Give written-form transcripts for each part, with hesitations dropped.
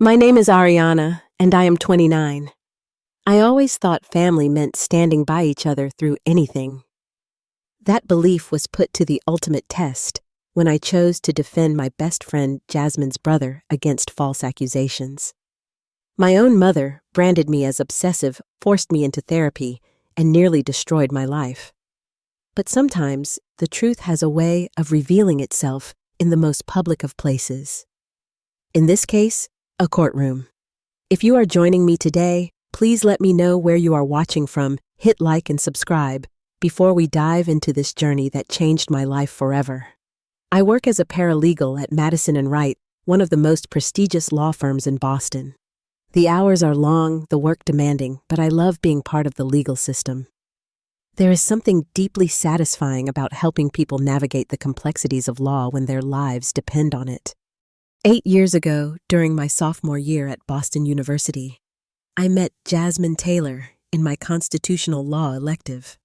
My name is Ariana, and I am 29. I always thought family meant standing by each other through anything. That belief was put to the ultimate test when I chose to defend my best friend Jasmine's brother against false accusations. My own mother branded me as obsessive, forced me into therapy, and nearly destroyed my life. But sometimes the truth has a way of revealing itself in the most public of places. In this case, a courtroom. If you are joining me today, please let me know where you are watching from, hit like and subscribe before we dive into this journey that changed my life forever. I work as a paralegal at Madison & Wright, one of the most prestigious law firms in Boston. The hours are long, the work demanding, but I love being part of the legal system. There is something deeply satisfying about helping people navigate the complexities of law when their lives depend on it. 8 years ago, during my sophomore year at Boston University, I met Jasmine Taylor in my constitutional law elective.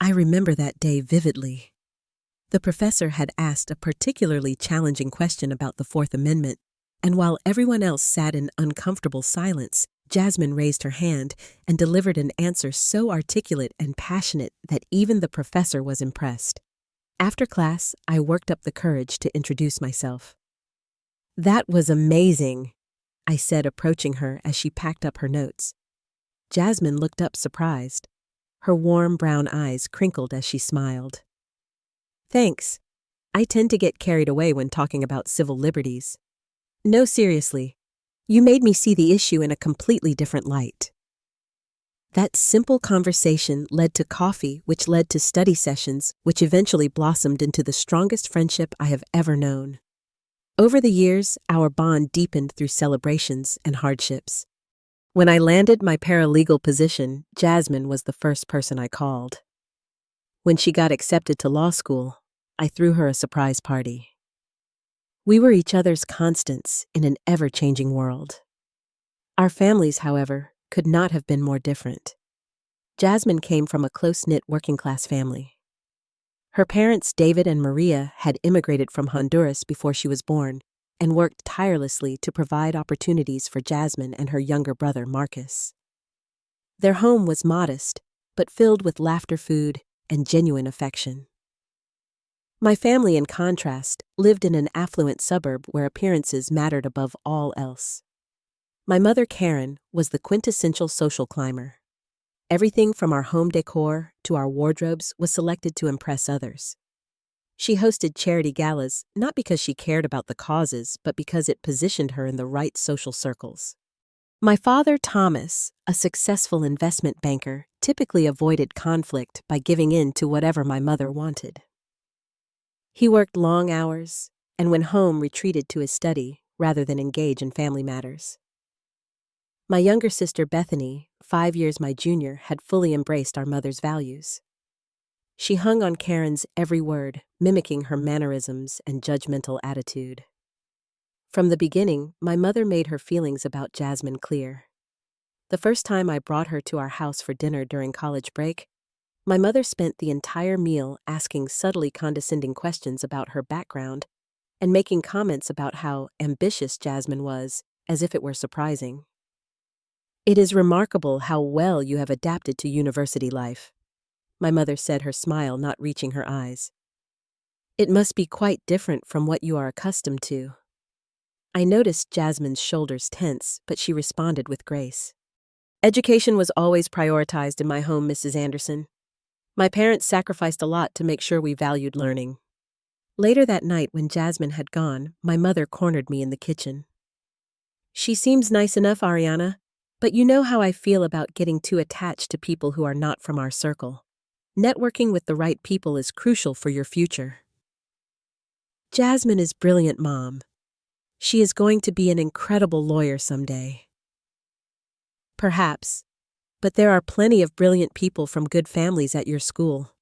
I remember that day vividly. The professor had asked a particularly challenging question about the Fourth Amendment, and while everyone else sat in uncomfortable silence, Jasmine raised her hand and delivered an answer so articulate and passionate that even the professor was impressed. After class, I worked up the courage to introduce myself. "That was amazing," I said, approaching her as she packed up her notes. Jasmine looked up surprised. Her warm brown eyes crinkled as she smiled. "Thanks. I tend to get carried away when talking about civil liberties." "No, seriously. You made me see the issue in a completely different light." That simple conversation led to coffee, which led to study sessions, which eventually blossomed into the strongest friendship I have ever known. Over the years, our bond deepened through celebrations and hardships. When I landed my paralegal position, Jasmine was the first person I called. When she got accepted to law school, I threw her a surprise party. We were each other's constants in an ever-changing world. Our families, however, could not have been more different. Jasmine came from a close-knit working-class family. Her parents, David and Maria, had immigrated from Honduras before she was born and worked tirelessly to provide opportunities for Jasmine and her younger brother, Marcus. Their home was modest, but filled with laughter, food, and genuine affection. My family, in contrast, lived in an affluent suburb where appearances mattered above all else. My mother, Karen, was the quintessential social climber. Everything from our home decor to our wardrobes was selected to impress others. She hosted charity galas not because she cared about the causes, but because it positioned her in the right social circles. My father, Thomas, a successful investment banker, typically avoided conflict by giving in to whatever my mother wanted. He worked long hours and when home retreated to his study rather than engage in family matters. My younger sister, Bethany, 5 years my junior, had fully embraced our mother's values. She hung on Karen's every word, mimicking her mannerisms and judgmental attitude. From the beginning, my mother made her feelings about Jasmine clear. The first time I brought her to our house for dinner during college break, my mother spent the entire meal asking subtly condescending questions about her background and making comments about how ambitious Jasmine was, as if it were surprising. "It is remarkable how well you have adapted to university life," my mother said, her smile not reaching her eyes. "It must be quite different from what you are accustomed to." I noticed Jasmine's shoulders tense, but she responded with grace. "Education was always prioritized in my home, Mrs. Anderson. My parents sacrificed a lot to make sure we valued learning." Later that night, when Jasmine had gone, my mother cornered me in the kitchen. "She seems nice enough, Ariana, but you know how I feel about getting too attached to people who are not from our circle. Networking with the right people is crucial for your future." "Jasmine is brilliant, Mom. She is going to be an incredible lawyer someday." "Perhaps, but there are plenty of brilliant people from good families at your school.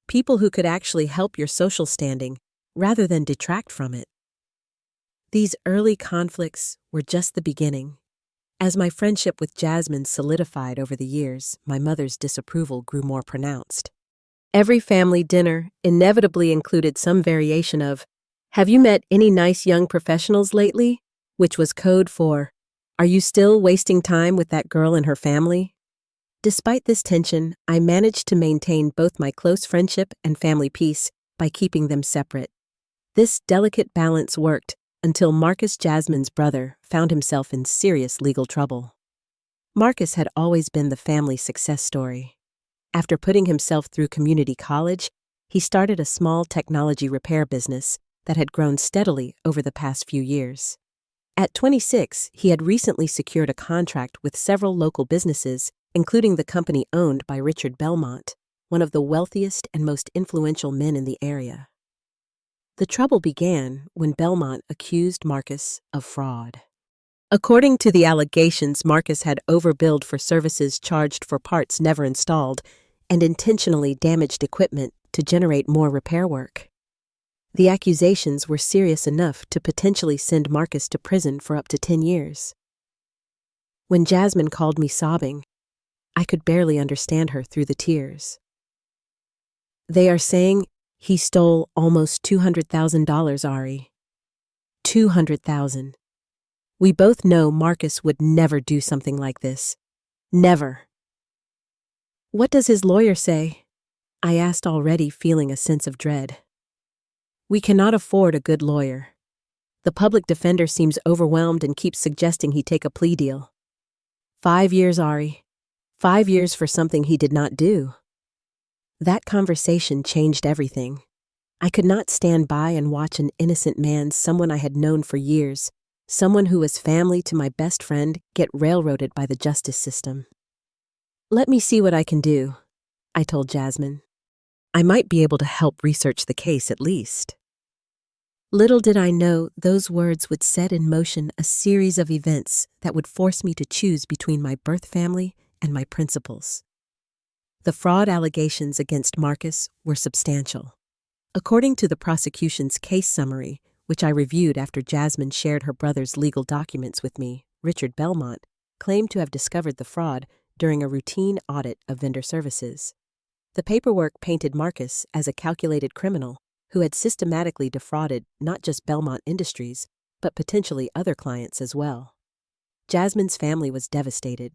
People who could actually help your social standing rather than detract from it." These early conflicts were just the beginning. As my friendship with Jasmine solidified over the years, my mother's disapproval grew more pronounced. Every family dinner inevitably included some variation of, "Have you met any nice young professionals lately?" which was code for, "Are you still wasting time with that girl and her family?" Despite this tension, I managed to maintain both my close friendship and family peace by keeping them separate. This delicate balance worked until Marcus, Jasmine's brother, found himself in serious legal trouble. Marcus had always been the family success story. After putting himself through community college, he started a small technology repair business that had grown steadily over the past few years. At 26, he had recently secured a contract with several local businesses, including the company owned by Richard Belmont, one of the wealthiest and most influential men in the area. The trouble began when Belmont accused Marcus of fraud. According to the allegations, Marcus had overbilled for services charged for parts never installed and intentionally damaged equipment to generate more repair work. The accusations were serious enough to potentially send Marcus to prison for up to 10 years. When Jasmine called me sobbing, I could barely understand her through the tears. "They are saying he stole almost $200,000, Ari. 200,000. We both know Marcus would never do something like this. Never." "What does his lawyer say?" I asked, already feeling a sense of dread. "We cannot afford a good lawyer. The public defender seems overwhelmed and keeps suggesting he take a plea deal. 5 years, Ari. 5 years for something he did not do." That conversation changed everything. I could not stand by and watch an innocent man, someone I had known for years, someone who was family to my best friend, get railroaded by the justice system. "Let me see what I can do," I told Jasmine. "I might be able to help research the case at least." Little did I know those words would set in motion a series of events that would force me to choose between my birth family and my principles. The fraud allegations against Marcus were substantial. According to the prosecution's case summary, which I reviewed after Jasmine shared her brother's legal documents with me, Richard Belmont claimed to have discovered the fraud during a routine audit of vendor services. The paperwork painted Marcus as a calculated criminal who had systematically defrauded not just Belmont Industries, but potentially other clients as well. Jasmine's family was devastated.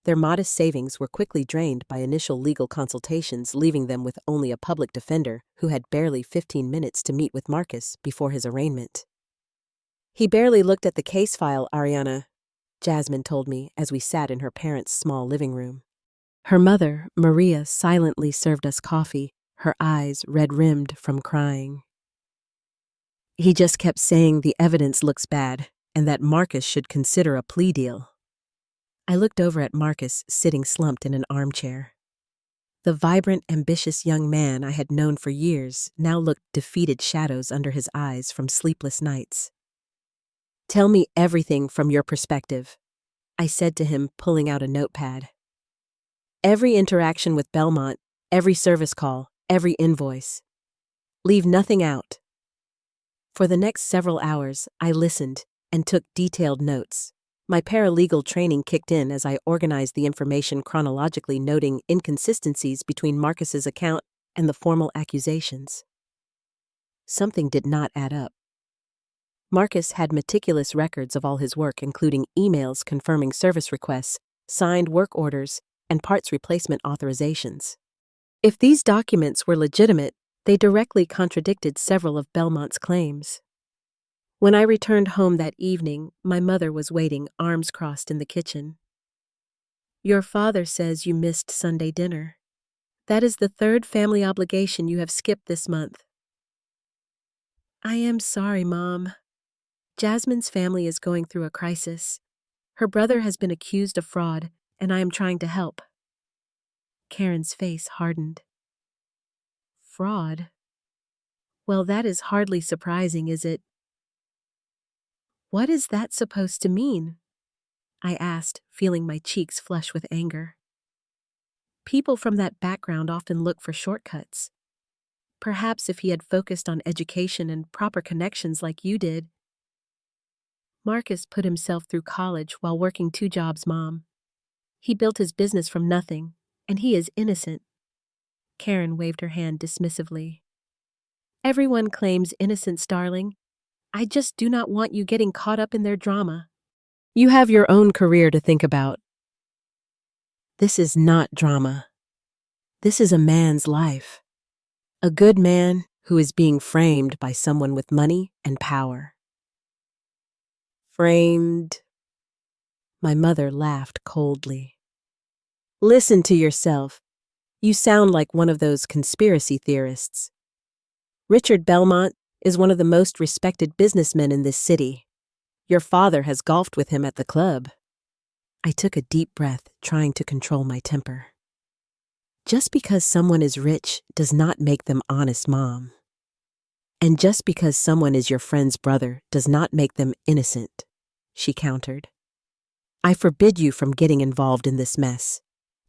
Their modest savings were quickly drained by initial legal consultations, leaving them with only a public defender who had barely 15 minutes to meet with Marcus before his arraignment. "He barely looked at the case file, Ariana," Jasmine told me as we sat in her parents' small living room. Her mother, Maria, silently served us coffee, her eyes red-rimmed from crying. "He just kept saying the evidence looks bad and that Marcus should consider a plea deal." I looked over at Marcus sitting slumped in an armchair. The vibrant, ambitious young man I had known for years now looked defeated shadows under his eyes from sleepless nights. "Tell me everything from your perspective," I said to him, pulling out a notepad. "Every interaction with Belmont, every service call, every invoice. Leave nothing out." For the next several hours, I listened and took detailed notes. My paralegal training kicked in as I organized the information chronologically, noting inconsistencies between Marcus's account and the formal accusations. Something did not add up. Marcus had meticulous records of all his work, including emails confirming service requests, signed work orders, and parts replacement authorizations. If these documents were legitimate, they directly contradicted several of Belmont's claims. When I returned home that evening, my mother was waiting, arms crossed, in the kitchen. "Your father says you missed Sunday dinner. That is the third family obligation you have skipped this month." "I am sorry, Mom. Jasmine's family is going through a crisis. Her brother has been accused of fraud, and I am trying to help." Karen's face hardened. "Fraud? Well, that is hardly surprising, is it?" "What is that supposed to mean?" I asked, feeling my cheeks flush with anger. People from that background often look for shortcuts. Perhaps if he had focused on education and proper connections like you did. "Marcus put himself through college while working 2 jobs, Mom. He built his business from nothing, and he is innocent." Karen waved her hand dismissively. "Everyone claims innocence, darling. I just do not want you getting caught up in their drama. You have your own career to think about. This is not drama. This is a man's life. A good man who is being framed by someone with money and power. Framed. My mother laughed coldly. Listen to yourself. You sound like one of those conspiracy theorists. Richard Belmont is one of the most respected businessmen in this city. Your father has golfed with him at the club. I took a deep breath, trying to control my temper. Just because someone is rich does not make them honest, Mom. And just because someone is your friend's brother does not make them innocent, she countered. I forbid you from getting involved in this mess.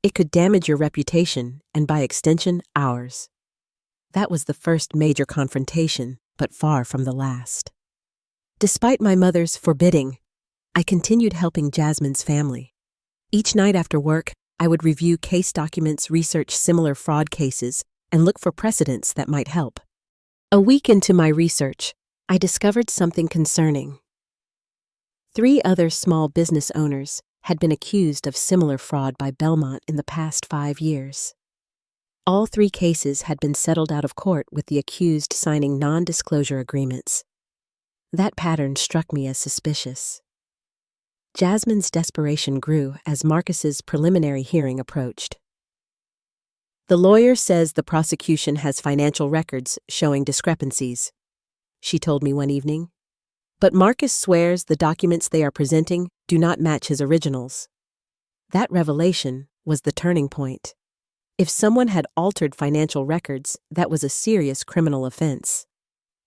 It could damage your reputation and, by extension, ours. That was the first major confrontation, but far from the last. Despite my mother's forbidding, I continued helping Jasmine's family. Each night after work, I would review case documents, research similar fraud cases, and look for precedents that might help. A week into my research, I discovered something concerning. 3 other small business owners had been accused of similar fraud by Belmont in the past 5 years. All 3 cases had been settled out of court with the accused signing non-disclosure agreements. That pattern struck me as suspicious. Jasmine's desperation grew as Marcus's preliminary hearing approached. The lawyer says the prosecution has financial records showing discrepancies, she told me one evening. But Marcus swears the documents they are presenting do not match his originals. That revelation was the turning point. If someone had altered financial records, that was a serious criminal offense.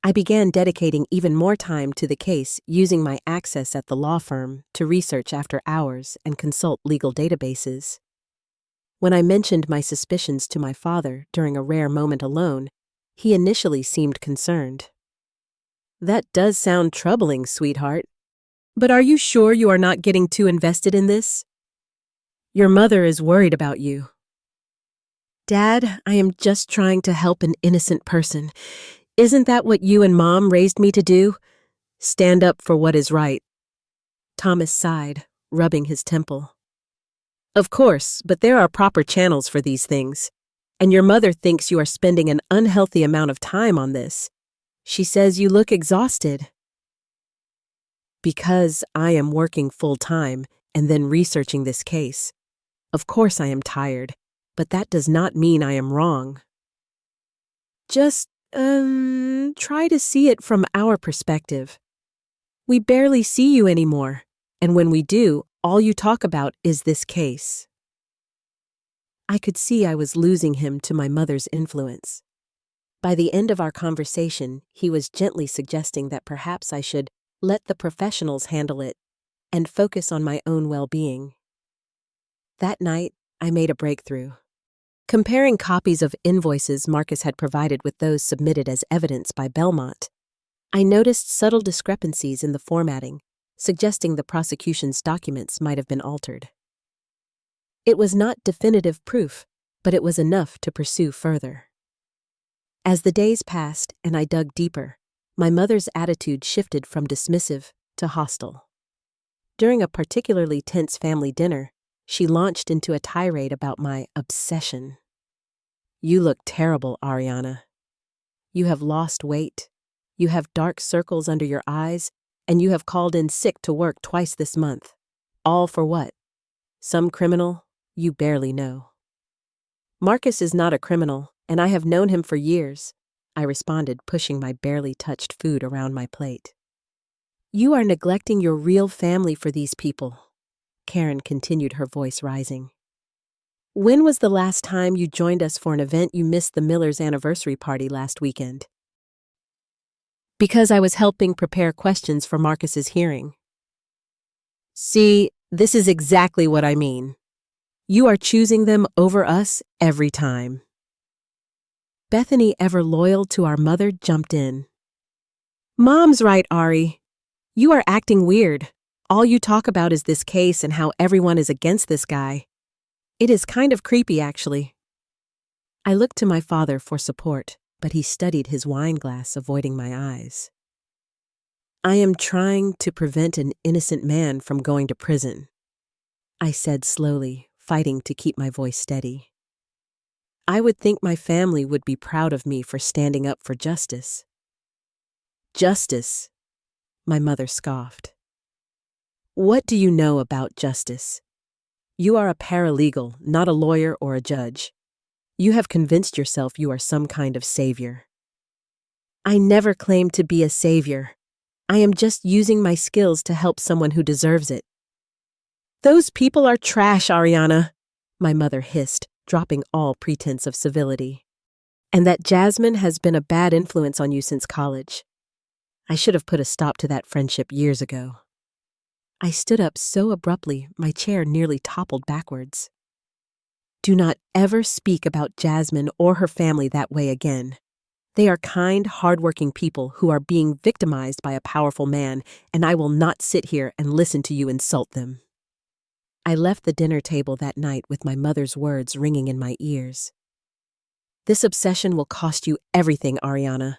I began dedicating even more time to the case, using my access at the law firm to research after hours and consult legal databases. When I mentioned my suspicions to my father during a rare moment alone, he initially seemed concerned. That does sound troubling, sweetheart. But are you sure you are not getting too invested in this? Your mother is worried about you. Dad, I am just trying to help an innocent person. Isn't that what you and Mom raised me to do? Stand up for what is right. Thomas sighed, rubbing his temple. Of course, but there are proper channels for these things. And your mother thinks you are spending an unhealthy amount of time on this. She says you look exhausted. Because I am working full-time and then researching this case. Of course I am tired, but that does not mean I am wrong. Just, try to see it from our perspective. We barely see you anymore, and when we do, all you talk about is this case. I could see I was losing him to my mother's influence. By the end of our conversation, he was gently suggesting that perhaps I should let the professionals handle it and focus on my own well-being. That night, I made a breakthrough. Comparing copies of invoices Marcus had provided with those submitted as evidence by Belmont, I noticed subtle discrepancies in the formatting, suggesting the prosecution's documents might have been altered. It was not definitive proof, but it was enough to pursue further. As the days passed and I dug deeper, my mother's attitude shifted from dismissive to hostile. During a particularly tense family dinner, she launched into a tirade about my obsession. You look terrible, Ariana. You have lost weight, you have dark circles under your eyes, and you have called in sick to work twice this month. All for what? Some criminal you barely know. Marcus is not a criminal, and I have known him for years, I responded, pushing my barely touched food around my plate. You are neglecting your real family for these people, Karen continued, her voice rising. When was the last time you joined us for an event you missed the Millers' anniversary party last weekend? Because I was helping prepare questions for Marcus's hearing. See, this is exactly what I mean. You are choosing them over us every time. Bethany, ever loyal to our mother, jumped in. Mom's right, Ari. You are acting weird. All you talk about is this case and how everyone is against this guy. It is kind of creepy, actually. I looked to my father for support, but he studied his wine glass, avoiding my eyes. I am trying to prevent an innocent man from going to prison, I said slowly, fighting to keep my voice steady. I would think my family would be proud of me for standing up for justice. Justice, my mother scoffed. What do you know about justice? You are a paralegal, not a lawyer or a judge. You have convinced yourself you are some kind of savior. I never claimed to be a savior. I am just using my skills to help someone who deserves it. Those people are trash, Ariana, my mother hissed, dropping all pretense of civility. And that Jasmine has been a bad influence on you since college. I should have put a stop to that friendship years ago. I stood up so abruptly, my chair nearly toppled backwards. Do not ever speak about Jasmine or her family that way again. They are kind, hardworking people who are being victimized by a powerful man, and I will not sit here and listen to you insult them. I left the dinner table that night with my mother's words ringing in my ears. This obsession will cost you everything, Ariana.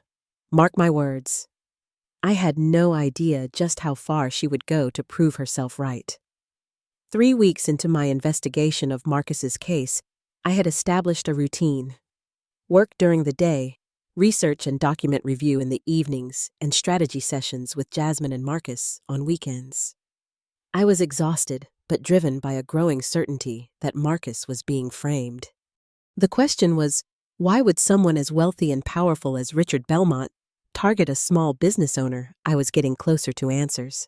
Mark my words. I had no idea just how far she would go to prove herself right. 3 weeks into my investigation of Marcus's case, I had established a routine. Work during the day, research and document review in the evenings, and strategy sessions with Jasmine and Marcus on weekends. I was exhausted, but driven by a growing certainty that Marcus was being framed. The question was, why would someone as wealthy and powerful as Richard Belmont target a small business owner? I was getting closer to answers.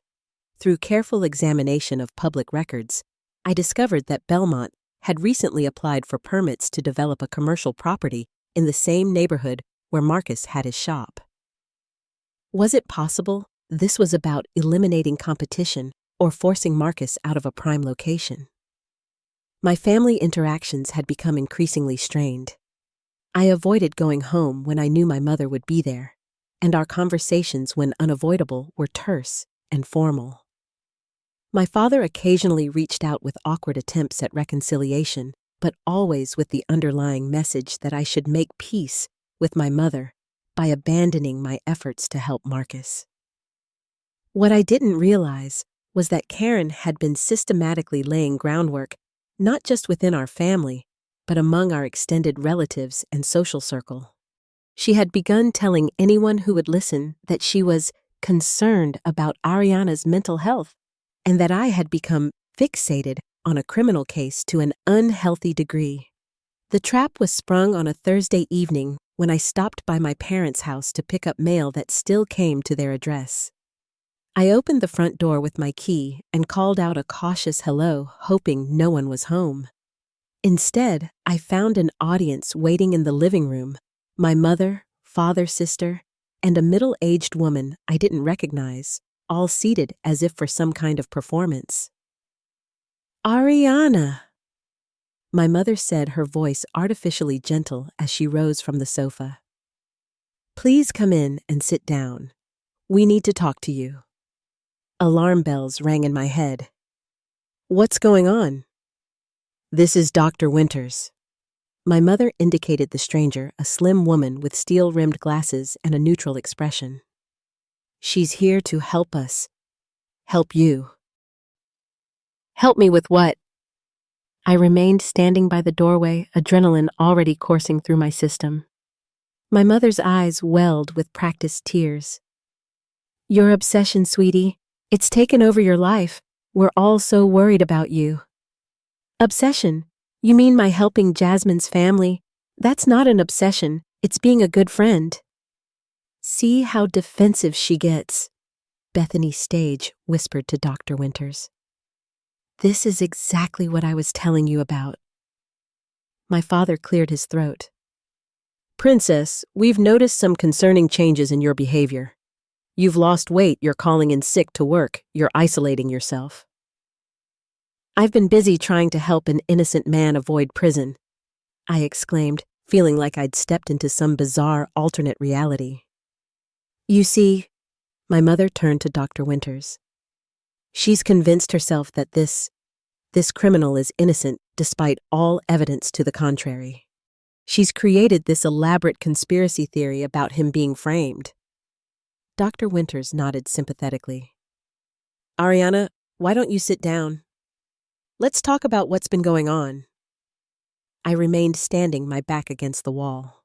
Through careful examination of public records, I discovered that Belmont had recently applied for permits to develop a commercial property in the same neighborhood where Marcus had his shop. Was it possible this was about eliminating competition or forcing Marcus out of a prime location? My family interactions had become increasingly strained. I avoided going home when I knew my mother would be there, and our conversations, when unavoidable, were terse and formal. My father occasionally reached out with awkward attempts at reconciliation, but always with the underlying message that I should make peace with my mother by abandoning my efforts to help Marcus. What I didn't realize was that Karen had been systematically laying groundwork not just within our family, but among our extended relatives and social circle. She had begun telling anyone who would listen that she was concerned about Ariana's mental health and that I had become fixated on a criminal case to an unhealthy degree. The trap was sprung on a Thursday evening when I stopped by my parents' house to pick up mail that still came to their address. I opened the front door with my key and called out a cautious hello, hoping no one was home. Instead, I found an audience waiting in the living room, my mother, father, sister, and a middle-aged woman I didn't recognize, all seated as if for some kind of performance. Ariana, my mother said, her voice artificially gentle as she rose from the sofa. Please come in and sit down. We need to talk to you. Alarm bells rang in my head. What's going on? This is Dr. Winters. My mother indicated the stranger, a slim woman with steel-rimmed glasses and a neutral expression. She's here to help us. Help you. Help me with what? I remained standing by the doorway, adrenaline already coursing through my system. My mother's eyes welled with practiced tears. Your obsession, sweetie. It's taken over your life. We're all so worried about you. Obsession? You mean my helping Jasmine's family? That's not an obsession. It's being a good friend. See how defensive she gets, Bethany Stage whispered to Dr. Winters. This is exactly what I was telling you about. My father cleared his throat. Princess, we've noticed some concerning changes in your behavior. You've lost weight, you're calling in sick to work, you're isolating yourself. I've been busy trying to help an innocent man avoid prison, I exclaimed, feeling like I'd stepped into some bizarre alternate reality. You see, my mother turned to Dr. Winters. She's convinced herself that this criminal is innocent despite all evidence to the contrary. She's created this elaborate conspiracy theory about him being framed. Dr. Winters nodded sympathetically. Ariana, why don't you sit down? Let's talk about what's been going on. I remained standing, my back against the wall.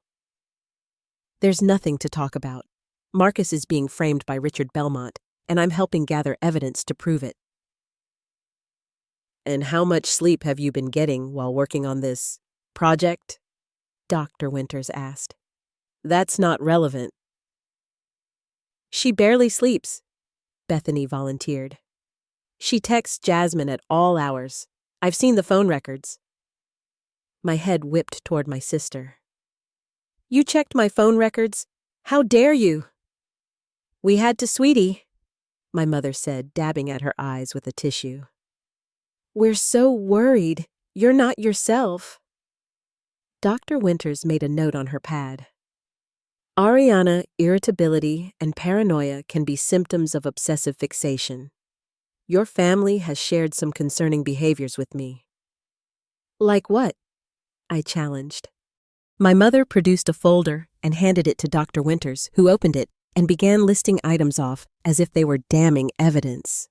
There's nothing to talk about. Marcus is being framed by Richard Belmont, and I'm helping gather evidence to prove it. And how much sleep have you been getting while working on this project? Dr. Winters asked. That's not relevant. She barely sleeps, Bethany volunteered. She texts Jasmine at all hours. I've seen the phone records. My head whipped toward my sister. You checked my phone records? How dare you? We had to, sweetie, my mother said, dabbing at her eyes with a tissue. We're so worried. You're not yourself. Dr. Winters made a note on her pad. Ariana, irritability, and paranoia can be symptoms of obsessive fixation. Your family has shared some concerning behaviors with me. Like what? I challenged. My mother produced a folder and handed it to Dr. Winters, who opened it and began listing items off as if they were damning evidence.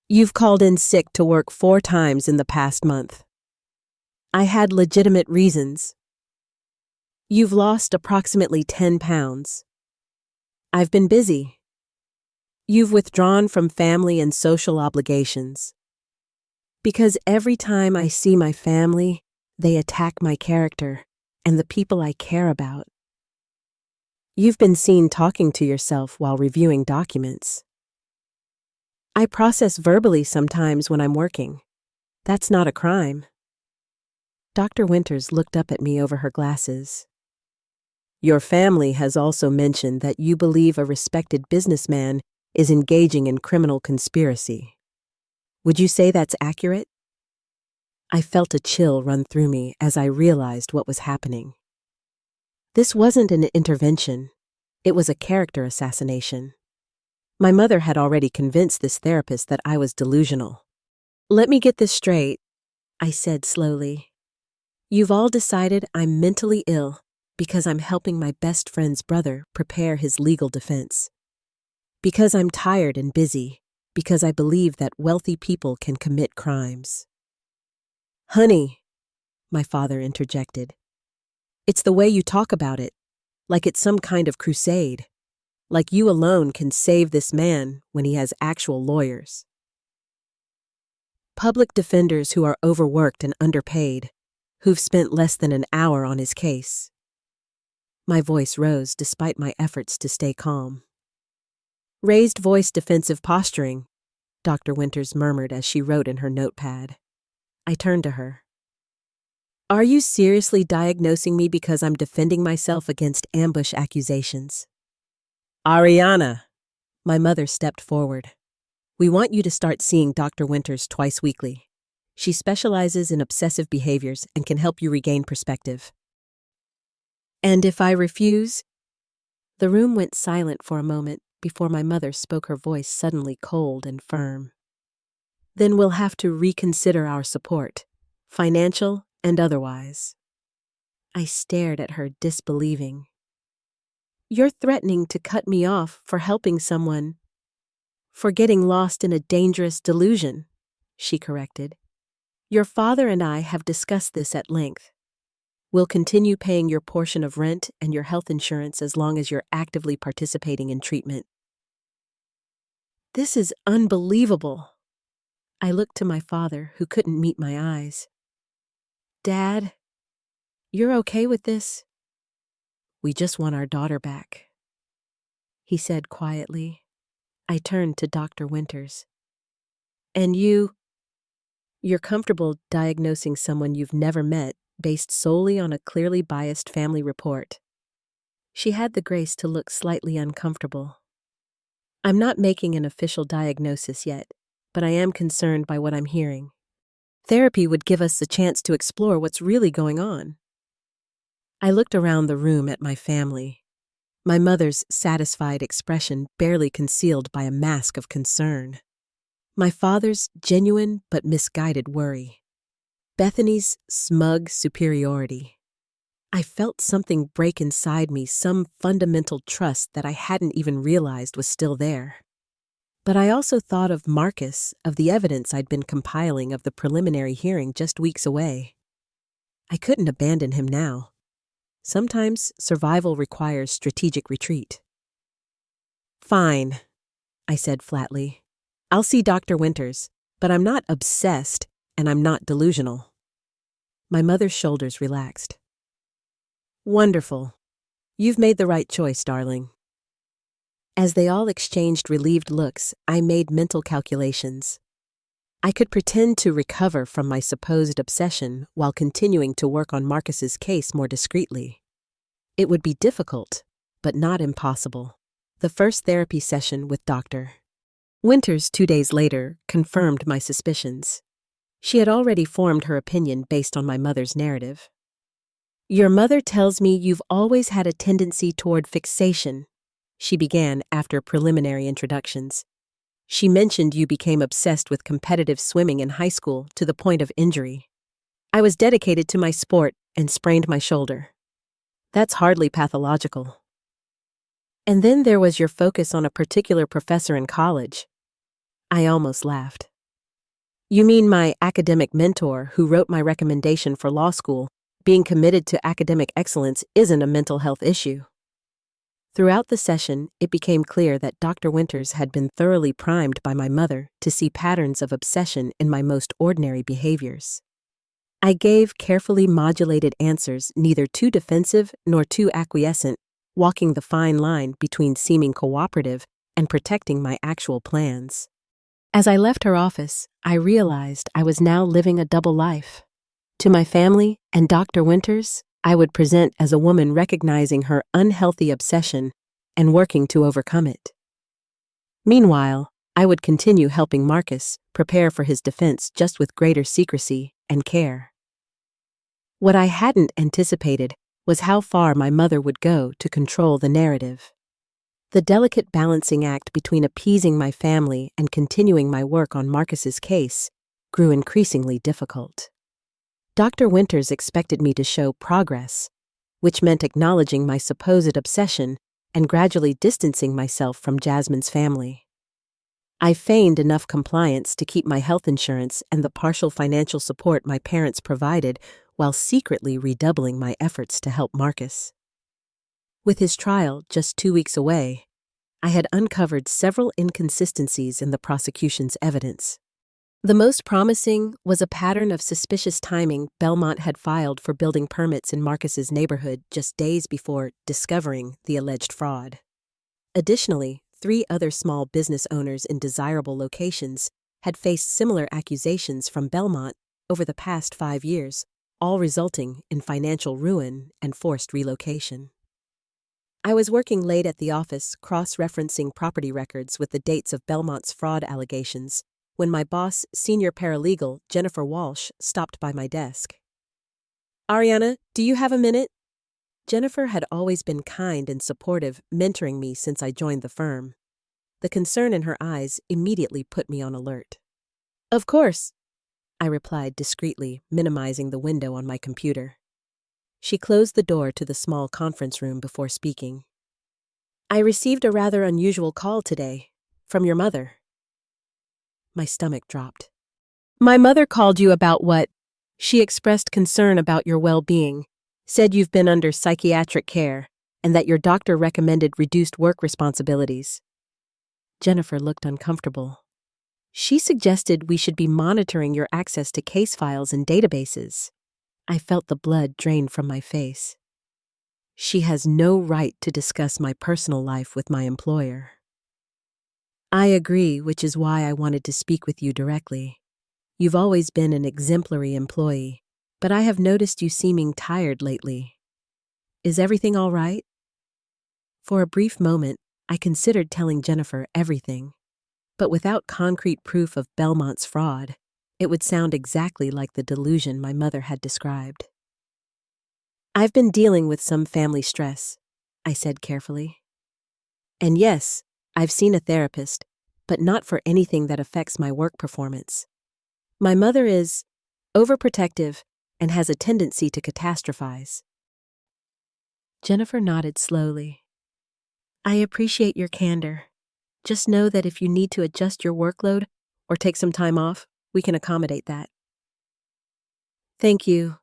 You've called in sick to work 4 times in the past month. I had legitimate reasons. You've lost approximately 10 pounds. I've been busy. You've withdrawn from family and social obligations. Because every time I see my family, they attack my character and the people I care about. You've been seen talking to yourself while reviewing documents. I process verbally sometimes when I'm working. That's not a crime. Dr. Winters looked up at me over her glasses. Your family has also mentioned that you believe a respected businessman is engaging in criminal conspiracy. Would you say that's accurate? I felt a chill run through me as I realized what was happening. This wasn't an intervention. It was a character assassination. My mother had already convinced this therapist that I was delusional. Let me get this straight, I said slowly. You've all decided I'm mentally ill because I'm helping my best friend's brother prepare his legal defense. Because I'm tired and busy, because I believe that wealthy people can commit crimes. Honey, my father interjected. It's the way you talk about it, like it's some kind of crusade, like you alone can save this man when he has actual lawyers. Public defenders who are overworked and underpaid, who've spent less than an hour on his case. My voice rose despite my efforts to stay calm. Raised voice defensive posturing, Dr. Winters murmured as she wrote in her notepad. I turned to her. Are you seriously diagnosing me because I'm defending myself against ambush accusations? Ariana, my mother stepped forward. We want you to start seeing Dr. Winters twice weekly. She specializes in obsessive behaviors and can help you regain perspective. And if I refuse? The room went silent for a moment before my mother spoke, her voice suddenly cold and firm. Then we'll have to reconsider our support, financial and otherwise. I stared at her, disbelieving. You're threatening to cut me off for helping someone, for getting lost in a dangerous delusion, she corrected. Your father and I have discussed this at length. We'll continue paying your portion of rent and your health insurance as long as you're actively participating in treatment. This is unbelievable. I looked to my father, who couldn't meet my eyes. Dad, you're okay with this? We just want our daughter back, he said quietly. I turned to Dr. Winters. And you're comfortable diagnosing someone you've never met based solely on a clearly biased family report. She had the grace to look slightly uncomfortable. I'm not making an official diagnosis yet, but I am concerned by what I'm hearing. Therapy would give us a chance to explore what's really going on. I looked around the room at my family, my mother's satisfied expression barely concealed by a mask of concern, my father's genuine but misguided worry, Bethany's smug superiority. I felt something break inside me, some fundamental trust that I hadn't even realized was still there. But I also thought of Marcus, of the evidence I'd been compiling of the preliminary hearing just weeks away. I couldn't abandon him now. Sometimes survival requires strategic retreat. "Fine," I said flatly. "I'll see Dr. Winters, but I'm not obsessed and I'm not delusional." My mother's shoulders relaxed. "Wonderful. You've made the right choice, darling." As they all exchanged relieved looks, I made mental calculations. I could pretend to recover from my supposed obsession while continuing to work on Marcus's case more discreetly. It would be difficult, but not impossible. The first therapy session with Dr. Winters 2 days later confirmed my suspicions. She had already formed her opinion based on my mother's narrative. "Your mother tells me you've always had a tendency toward fixation," she began after preliminary introductions. "She mentioned you became obsessed with competitive swimming in high school to the point of injury. I was dedicated to my sport and sprained my shoulder. That's hardly pathological. And then there was your focus on a particular professor in college." I almost laughed. "You mean my academic mentor who wrote my recommendation for law school? Being committed to academic excellence isn't a mental health issue." Throughout the session, it became clear that Dr. Winters had been thoroughly primed by my mother to see patterns of obsession in my most ordinary behaviors. I gave carefully modulated answers, neither too defensive nor too acquiescent, walking the fine line between seeming cooperative and protecting my actual plans. As I left her office, I realized I was now living a double life. To my family and Dr. Winters, I would present as a woman recognizing her unhealthy obsession and working to overcome it. Meanwhile, I would continue helping Marcus prepare for his defense just with greater secrecy and care. What I hadn't anticipated was how far my mother would go to control the narrative. The delicate balancing act between appeasing my family and continuing my work on Marcus's case grew increasingly difficult. Dr. Winters expected me to show progress, which meant acknowledging my supposed obsession and gradually distancing myself from Jasmine's family. I feigned enough compliance to keep my health insurance and the partial financial support my parents provided while secretly redoubling my efforts to help Marcus. With his trial just 2 weeks away, I had uncovered several inconsistencies in the prosecution's evidence. The most promising was a pattern of suspicious timing Belmont had filed for building permits in Marcus's neighborhood just days before discovering the alleged fraud. Additionally, 3 other small business owners in desirable locations had faced similar accusations from Belmont over the past 5 years, all resulting in financial ruin and forced relocation. I was working late at the office, cross-referencing property records with the dates of Belmont's fraud allegations, when my boss, senior paralegal Jennifer Walsh, stopped by my desk. "Ariana, do you have a minute?" Jennifer had always been kind and supportive, mentoring me since I joined the firm. The concern in her eyes immediately put me on alert. "Of course," I replied discreetly, minimizing the window on my computer. She closed the door to the small conference room before speaking. "I received a rather unusual call today, from your mother." My stomach dropped. "My mother called you about what?" "She expressed concern about your well-being, said you've been under psychiatric care, and that your doctor recommended reduced work responsibilities." Jennifer looked uncomfortable. "She suggested we should be monitoring your access to case files and databases." I felt the blood drain from my face. "She has no right to discuss my personal life with my employer." "I agree, which is why I wanted to speak with you directly. You've always been an exemplary employee, but I have noticed you seeming tired lately. Is everything all right?" For a brief moment, I considered telling Jennifer everything, but without concrete proof of Belmont's fraud, it would sound exactly like the delusion my mother had described. "I've been dealing with some family stress," I said carefully. "And yes, I've seen a therapist, but not for anything that affects my work performance. My mother is overprotective and has a tendency to catastrophize. Jennifer nodded slowly. I appreciate your candor. Just know that if you need to adjust your workload or take some time off, we can accommodate that. Thank you,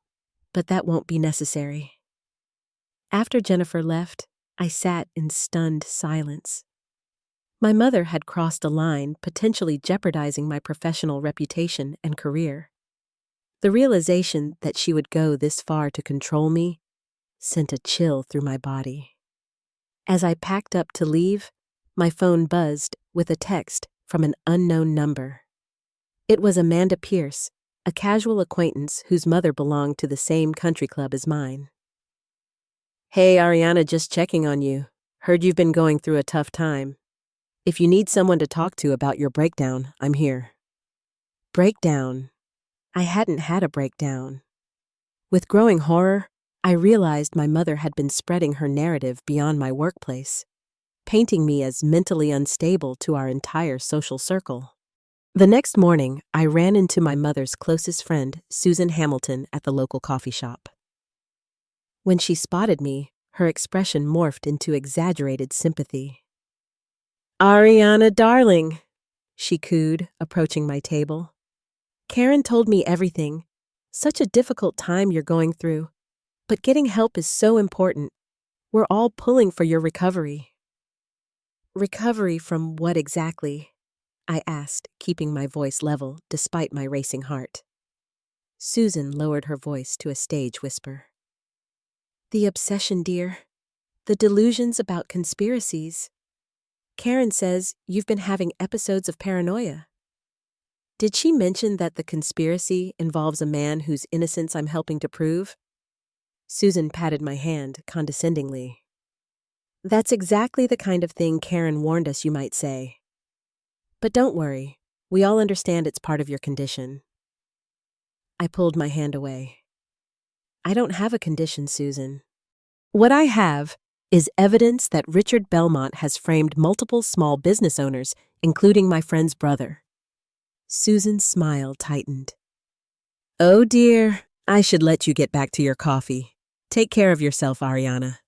but that won't be necessary. After Jennifer left, I sat in stunned silence. My mother had crossed a line, potentially jeopardizing my professional reputation and career. The realization that she would go this far to control me sent a chill through my body. As I packed up to leave, my phone buzzed with a text from an unknown number. It was Amanda Pierce, a casual acquaintance whose mother belonged to the same country club as mine. Hey, Ariana, just checking on you. Heard you've been going through a tough time. If you need someone to talk to about your breakdown, I'm here. Breakdown. I hadn't had a breakdown. With growing horror, I realized my mother had been spreading her narrative beyond my workplace, painting me as mentally unstable to our entire social circle. The next morning, I ran into my mother's closest friend, Susan Hamilton, at the local coffee shop. When she spotted me, her expression morphed into exaggerated sympathy. Ariana, darling, she cooed, approaching my table. Karen told me everything. Such a difficult time you're going through. But getting help is so important. We're all pulling for your recovery. Recovery from what exactly? I asked, keeping my voice level despite my racing heart. Susan lowered her voice to a stage whisper. The obsession, dear. The delusions about conspiracies. Karen says you've been having episodes of paranoia. Did she mention that the conspiracy involves a man whose innocence I'm helping to prove? Susan patted my hand condescendingly. That's exactly the kind of thing Karen warned us you might say. But don't worry, we all understand it's part of your condition. I pulled my hand away. I don't have a condition, Susan. What I have is evidence that Richard Belmont has framed multiple small business owners, including my friend's brother. Susan's smile tightened. Oh dear, I should let you get back to your coffee. Take care of yourself, Ariana.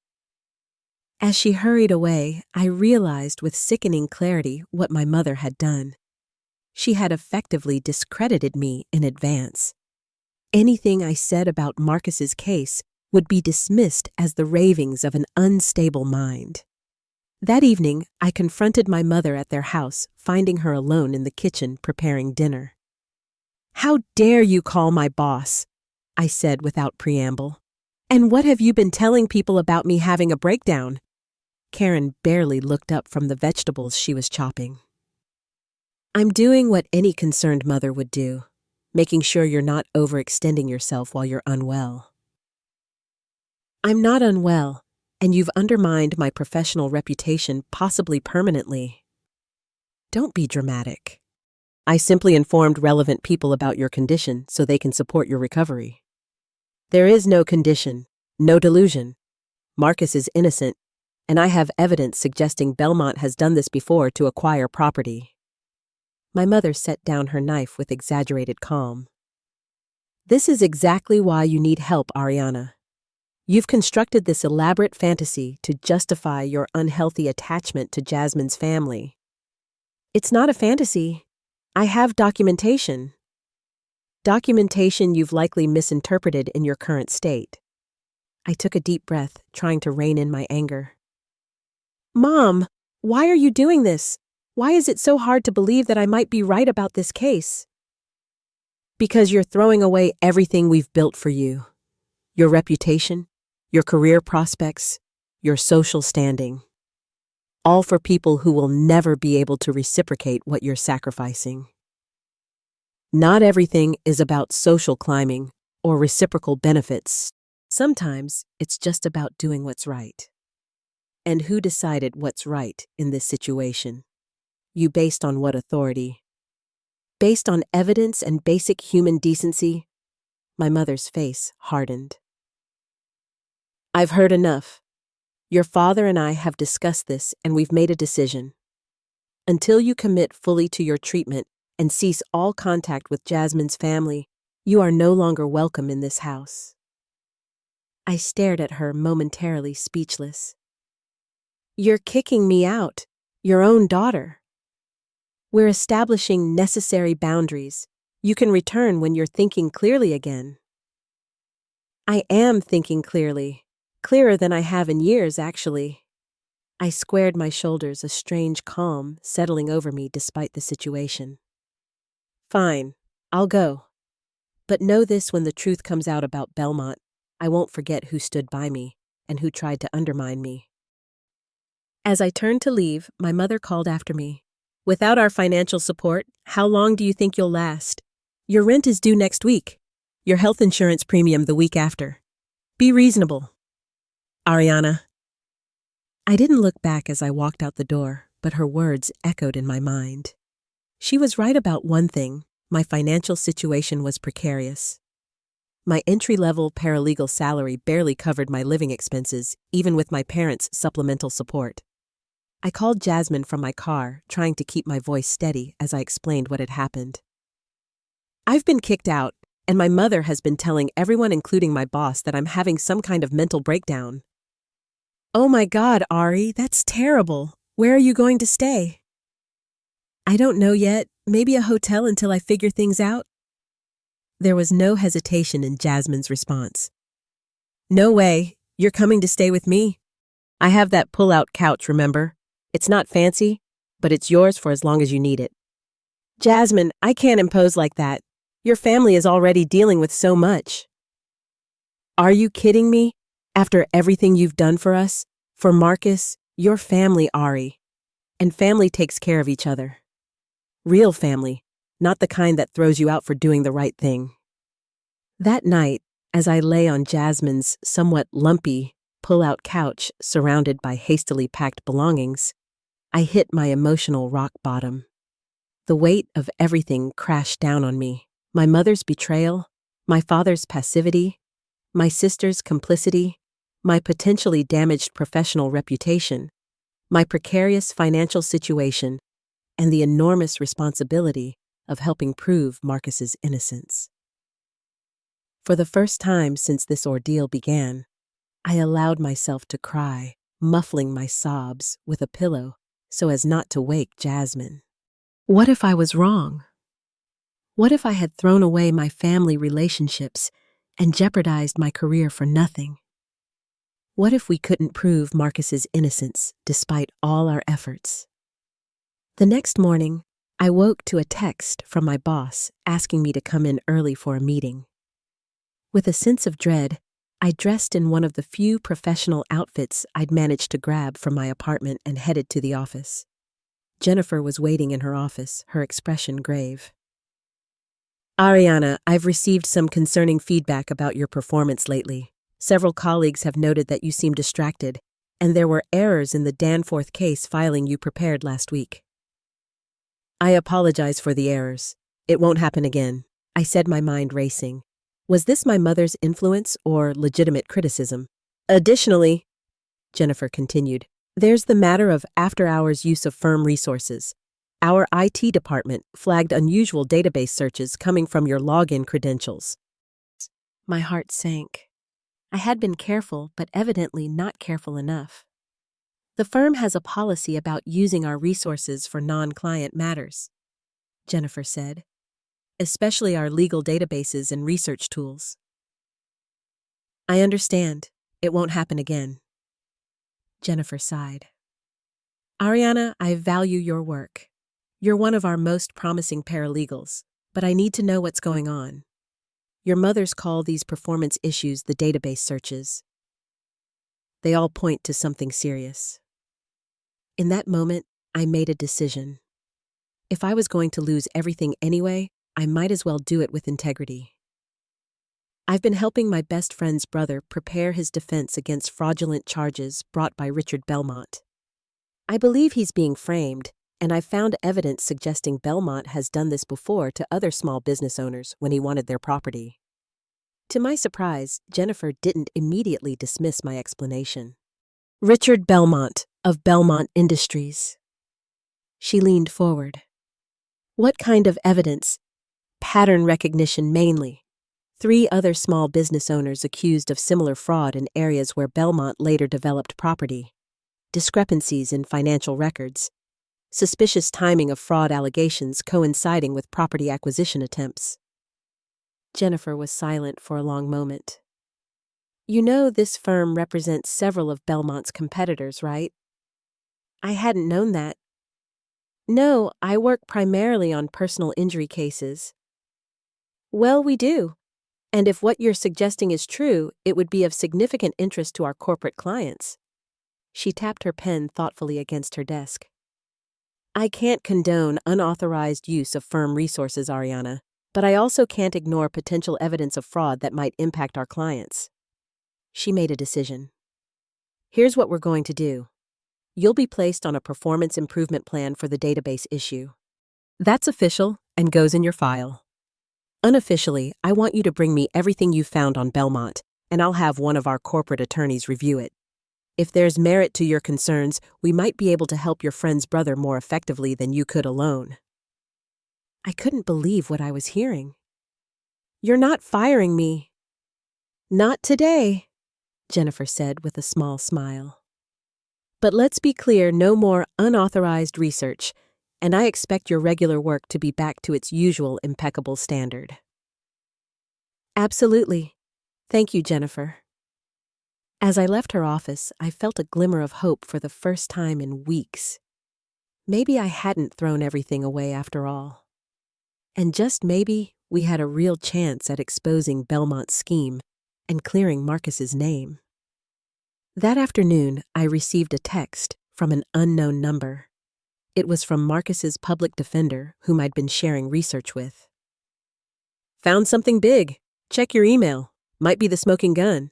As she hurried away, I realized with sickening clarity what my mother had done. She had effectively discredited me in advance. Anything I said about Marcus's case would be dismissed as the ravings of an unstable mind. That evening, I confronted my mother at their house, finding her alone in the kitchen preparing dinner. How dare you call my boss? I said without preamble. And what have you been telling people about me having a breakdown? Karen barely looked up from the vegetables she was chopping. I'm doing what any concerned mother would do, making sure you're not overextending yourself while you're unwell. I'm not unwell, and you've undermined my professional reputation possibly permanently. Don't be dramatic. I simply informed relevant people about your condition so they can support your recovery. There is no condition, no delusion. Marcus is innocent, and I have evidence suggesting Belmont has done this before to acquire property. My mother set down her knife with exaggerated calm. This is exactly why you need help, Ariana. You've constructed this elaborate fantasy to justify your unhealthy attachment to Jasmine's family. It's not a fantasy. I have documentation. Documentation you've likely misinterpreted in your current state. I took a deep breath, trying to rein in my anger. Mom, why are you doing this? Why is it so hard to believe that I might be right about this case? Because you're throwing away everything we've built for you. Your reputation, your career prospects, your social standing. All for people who will never be able to reciprocate what you're sacrificing. Not everything is about social climbing or reciprocal benefits. Sometimes it's just about doing what's right. And who decided what's right in this situation? You based on what authority? Based on evidence and basic human decency? My mother's face hardened. I've heard enough. Your father and I have discussed this and we've made a decision. Until you commit fully to your treatment and cease all contact with Jasmine's family, you are no longer welcome in this house. I stared at her, momentarily speechless. You're kicking me out, your own daughter. We're establishing necessary boundaries. You can return when you're thinking clearly again. I am thinking clearly. Clearer than I have in years, actually. I squared my shoulders, a strange calm settling over me despite the situation. Fine, I'll go. But know this: when the truth comes out about Belmont, I won't forget who stood by me and who tried to undermine me. As I turned to leave, my mother called after me. Without our financial support, how long do you think you'll last? Your rent is due next week. Your health insurance premium the week after. Be reasonable. Ariana. I didn't look back as I walked out the door, but her words echoed in my mind. She was right about one thing: my financial situation was precarious. My entry-level paralegal salary barely covered my living expenses, even with my parents' supplemental support. I called Jasmine from my car, trying to keep my voice steady as I explained what had happened. I've been kicked out, and my mother has been telling everyone, including my boss, that I'm having some kind of mental breakdown. Oh my God, Ari, that's terrible. Where are you going to stay? I don't know yet. Maybe a hotel until I figure things out. There was no hesitation in Jasmine's response. No way. You're coming to stay with me. I have that pull-out couch, remember? It's not fancy, but it's yours for as long as you need it. Jasmine, I can't impose like that. Your family is already dealing with so much. Are you kidding me? After everything you've done for us, for Marcus, your family, Ari. And family takes care of each other. Real family, not the kind that throws you out for doing the right thing. That night, as I lay on Jasmine's somewhat lumpy, pull-out couch surrounded by hastily packed belongings, I hit my emotional rock bottom. The weight of everything crashed down on me. My mother's betrayal, my father's passivity, my sister's complicity, my potentially damaged professional reputation, my precarious financial situation, and the enormous responsibility of helping prove Marcus's innocence. For the first time since this ordeal began, I allowed myself to cry, muffling my sobs with a pillow so as not to wake Jasmine. What if I was wrong? What if I had thrown away my family relationships and jeopardized my career for nothing? What if we couldn't prove Marcus's innocence despite all our efforts? The next morning, I woke to a text from my boss asking me to come in early for a meeting. With a sense of dread, I dressed in one of the few professional outfits I'd managed to grab from my apartment and headed to the office. Jennifer was waiting in her office, her expression grave. Ariana, I've received some concerning feedback about your performance lately. Several colleagues have noted that you seem distracted, and there were errors in the Danforth case filing you prepared last week. I apologize for the errors. It won't happen again, I said, my mind racing. Was this my mother's influence or legitimate criticism? Additionally, Jennifer continued, there's the matter of after-hours use of firm resources. Our IT department flagged unusual database searches coming from your login credentials. My heart sank. I had been careful, but evidently not careful enough. The firm has a policy about using our resources for non-client matters, Jennifer said, especially our legal databases and research tools. I understand. It won't happen again. Jennifer sighed. Ariana, I value your work. You're one of our most promising paralegals, but I need to know what's going on. Your mothers call these performance issues the database searches. They all point to something serious. In that moment, I made a decision. If I was going to lose everything anyway, I might as well do it with integrity. I've been helping my best friend's brother prepare his defense against fraudulent charges brought by Richard Belmont. I believe he's being framed, and I've found evidence suggesting Belmont has done this before to other small business owners when he wanted their property. To my surprise, Jennifer didn't immediately dismiss my explanation. Richard Belmont, of Belmont Industries. She leaned forward. What kind of evidence? Pattern recognition mainly. 3 other small business owners accused of similar fraud in areas where Belmont later developed property, discrepancies in financial records, suspicious timing of fraud allegations coinciding with property acquisition attempts. Jennifer was silent for a long moment. You know this firm represents several of Belmont's competitors, right? I hadn't known that. No, I work primarily on personal injury cases. Well, we do. And if what you're suggesting is true, it would be of significant interest to our corporate clients. She tapped her pen thoughtfully against her desk. I can't condone unauthorized use of firm resources, Ariana, but I also can't ignore potential evidence of fraud that might impact our clients. She made a decision. Here's what we're going to do. You'll be placed on a performance improvement plan for the database issue. That's official and goes in your file. Unofficially, I want you to bring me everything you found on Belmont, and I'll have one of our corporate attorneys review it. If there's merit to your concerns, we might be able to help your friend's brother more effectively than you could alone. I couldn't believe what I was hearing. You're not firing me. Not today, Jennifer said with a small smile. But let's be clear, no more unauthorized research, and I expect your regular work to be back to its usual impeccable standard. Absolutely. Thank you, Jennifer. As I left her office, I felt a glimmer of hope for the first time in weeks. Maybe I hadn't thrown everything away after all. And just maybe we had a real chance at exposing Belmont's scheme and clearing Marcus's name. That afternoon, I received a text from an unknown number. It was from Marcus's public defender, whom I'd been sharing research with. Found something big. Check your email. Might be the smoking gun.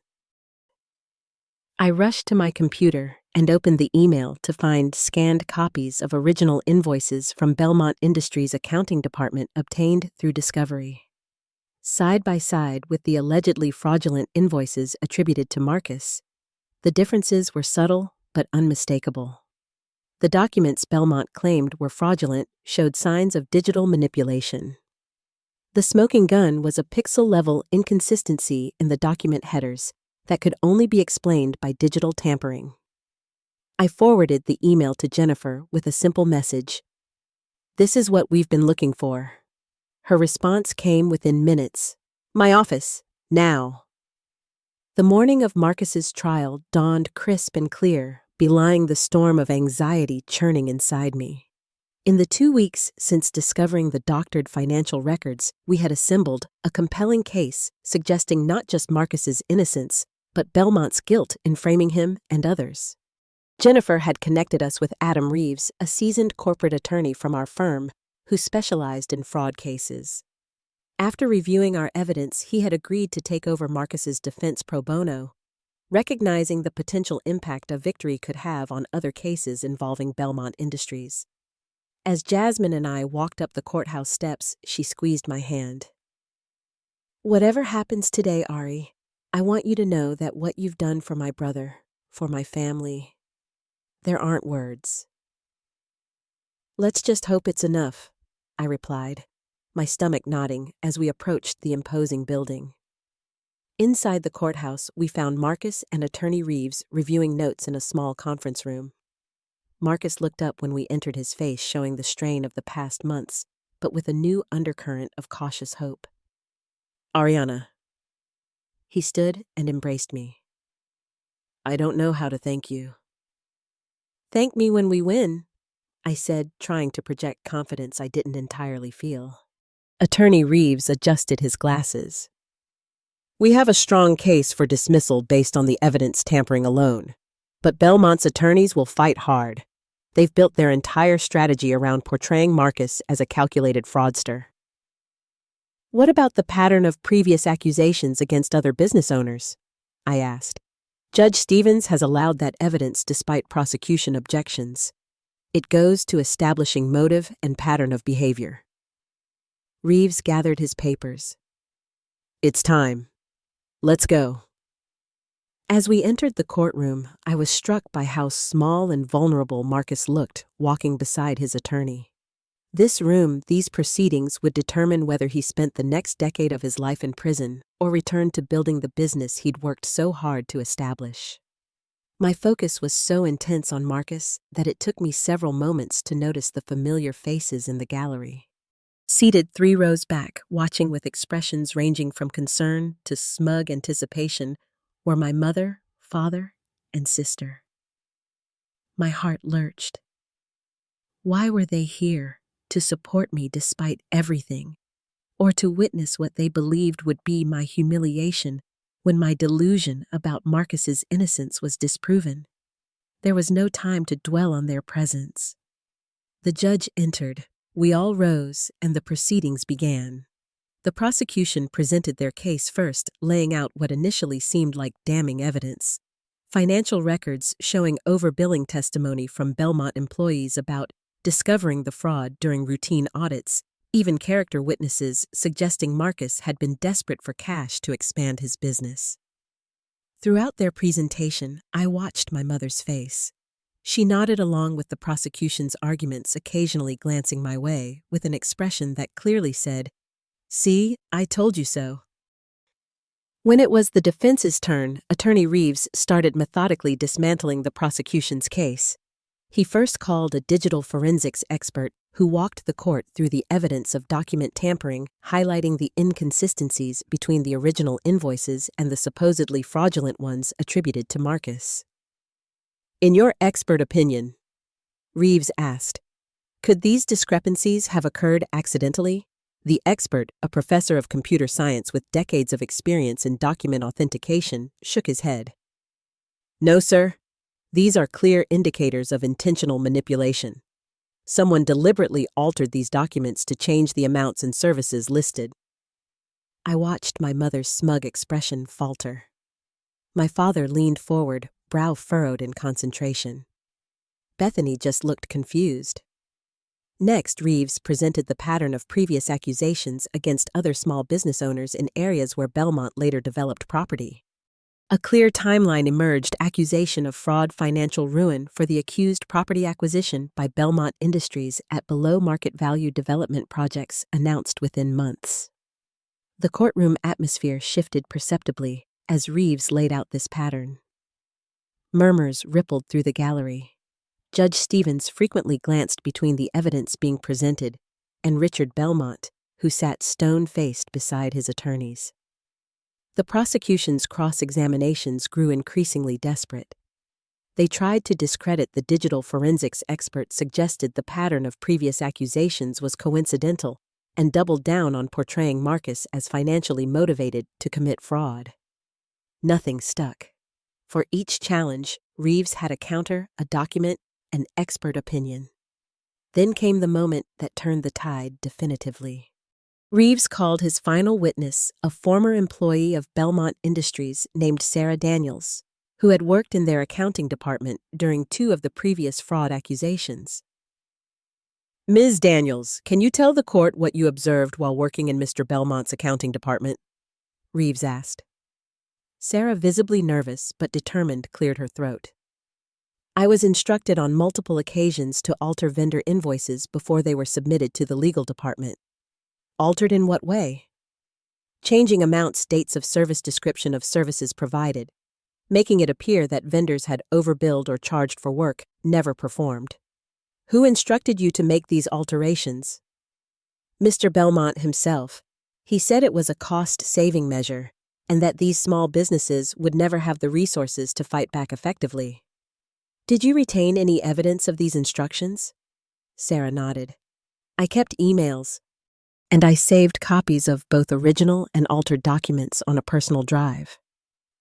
I rushed to my computer and opened the email to find scanned copies of original invoices from Belmont Industries' accounting department obtained through discovery. Side by side with the allegedly fraudulent invoices attributed to Marcus, the differences were subtle but unmistakable. The documents Belmont claimed were fraudulent showed signs of digital manipulation. The smoking gun was a pixel-level inconsistency in the document headers that could only be explained by digital tampering. I forwarded the email to Jennifer with a simple message. This is what we've been looking for. Her response came within minutes. My office, now. The morning of Marcus's trial dawned crisp and clear, belying the storm of anxiety churning inside me. In the 2 weeks since discovering the doctored financial records, we had assembled a compelling case suggesting not just Marcus's innocence, but Belmont's guilt in framing him and others. Jennifer had connected us with Adam Reeves, a seasoned corporate attorney from our firm, who specialized in fraud cases. After reviewing our evidence, he had agreed to take over Marcus's defense pro bono, recognizing the potential impact a victory could have on other cases involving Belmont Industries. As Jasmine and I walked up the courthouse steps, she squeezed my hand. Whatever happens today, Ari, I want you to know that what you've done for my brother, for my family, there aren't words. Let's just hope it's enough, I replied, my stomach nodding as we approached the imposing building. Inside the courthouse, we found Marcus and Attorney Reeves reviewing notes in a small conference room. Marcus looked up when we entered, his face showing the strain of the past months, but with a new undercurrent of cautious hope. Ariana. He stood and embraced me. I don't know how to thank you. Thank me when we win, I said, trying to project confidence I didn't entirely feel. Attorney Reeves adjusted his glasses. We have a strong case for dismissal based on the evidence tampering alone, but Belmont's attorneys will fight hard. They've built their entire strategy around portraying Marcus as a calculated fraudster. What about the pattern of previous accusations against other business owners? I asked. Judge Stevens has allowed that evidence despite prosecution objections. It goes to establishing motive and pattern of behavior. Reeves gathered his papers. It's time. Let's go. As we entered the courtroom, I was struck by how small and vulnerable Marcus looked walking beside his attorney. This room, these proceedings would determine whether he spent the next decade of his life in prison or returned to building the business he'd worked so hard to establish. My focus was so intense on Marcus that it took me several moments to notice the familiar faces in the gallery. Seated 3 rows back, watching with expressions ranging from concern to smug anticipation, were my mother, father, and sister. My heart lurched. Why were they here? To support me despite everything, or to witness what they believed would be my humiliation when my delusion about Marcus's innocence was disproven? There was no time to dwell on their presence. The judge entered, we all rose, and the proceedings began. The prosecution presented their case first, laying out what initially seemed like damning evidence. Financial records showing overbilling testimony from Belmont employees about discovering the fraud during routine audits, even character witnesses suggesting Marcus had been desperate for cash to expand his business. Throughout their presentation, I watched my mother's face. She nodded along with the prosecution's arguments, occasionally glancing my way with an expression that clearly said, "See, I told you so." When it was the defense's turn, Attorney Reeves started methodically dismantling the prosecution's case. He first called a digital forensics expert who walked the court through the evidence of document tampering, highlighting the inconsistencies between the original invoices and the supposedly fraudulent ones attributed to Marcus. "In your expert opinion," Reeves asked, "could these discrepancies have occurred accidentally?" The expert, a professor of computer science with decades of experience in document authentication, shook his head. "No, sir. These are clear indicators of intentional manipulation. Someone deliberately altered these documents to change the amounts and services listed." I watched my mother's smug expression falter. My father leaned forward, brow furrowed in concentration. Bethany just looked confused. Next, Reeves presented the pattern of previous accusations against other small business owners in areas where Belmont later developed property. A clear timeline emerged: accusation of fraud, financial ruin for the accused property acquisition by Belmont Industries at below-market value development projects announced within months. The courtroom atmosphere shifted perceptibly as Reeves laid out this pattern. Murmurs rippled through the gallery. Judge Stevens frequently glanced between the evidence being presented and Richard Belmont, who sat stone-faced beside his attorneys. The prosecution's cross-examinations grew increasingly desperate. They tried to discredit the digital forensics expert, suggested the pattern of previous accusations was coincidental, and doubled down on portraying Marcus as financially motivated to commit fraud. Nothing stuck. For each challenge, Reeves had a counter, a document, an expert opinion. Then came the moment that turned the tide definitively. Reeves called his final witness, a former employee of Belmont Industries named Sarah Daniels, who had worked in their accounting department during 2 of the previous fraud accusations. "Ms. Daniels, can you tell the court what you observed while working in Mr. Belmont's accounting department?" Reeves asked. Sarah, visibly nervous but determined, cleared her throat. "I was instructed on multiple occasions to alter vendor invoices before they were submitted to the legal department." "Altered in what way?" "Changing amounts, dates of service, description of services provided, making it appear that vendors had overbilled or charged for work never performed." "Who instructed you to make these alterations?" "Mr. Belmont himself. He said it was a cost-saving measure, and that these small businesses would never have the resources to fight back effectively." "Did you retain any evidence of these instructions?" Sarah nodded. "I kept emails, and I saved copies of both original and altered documents on a personal drive.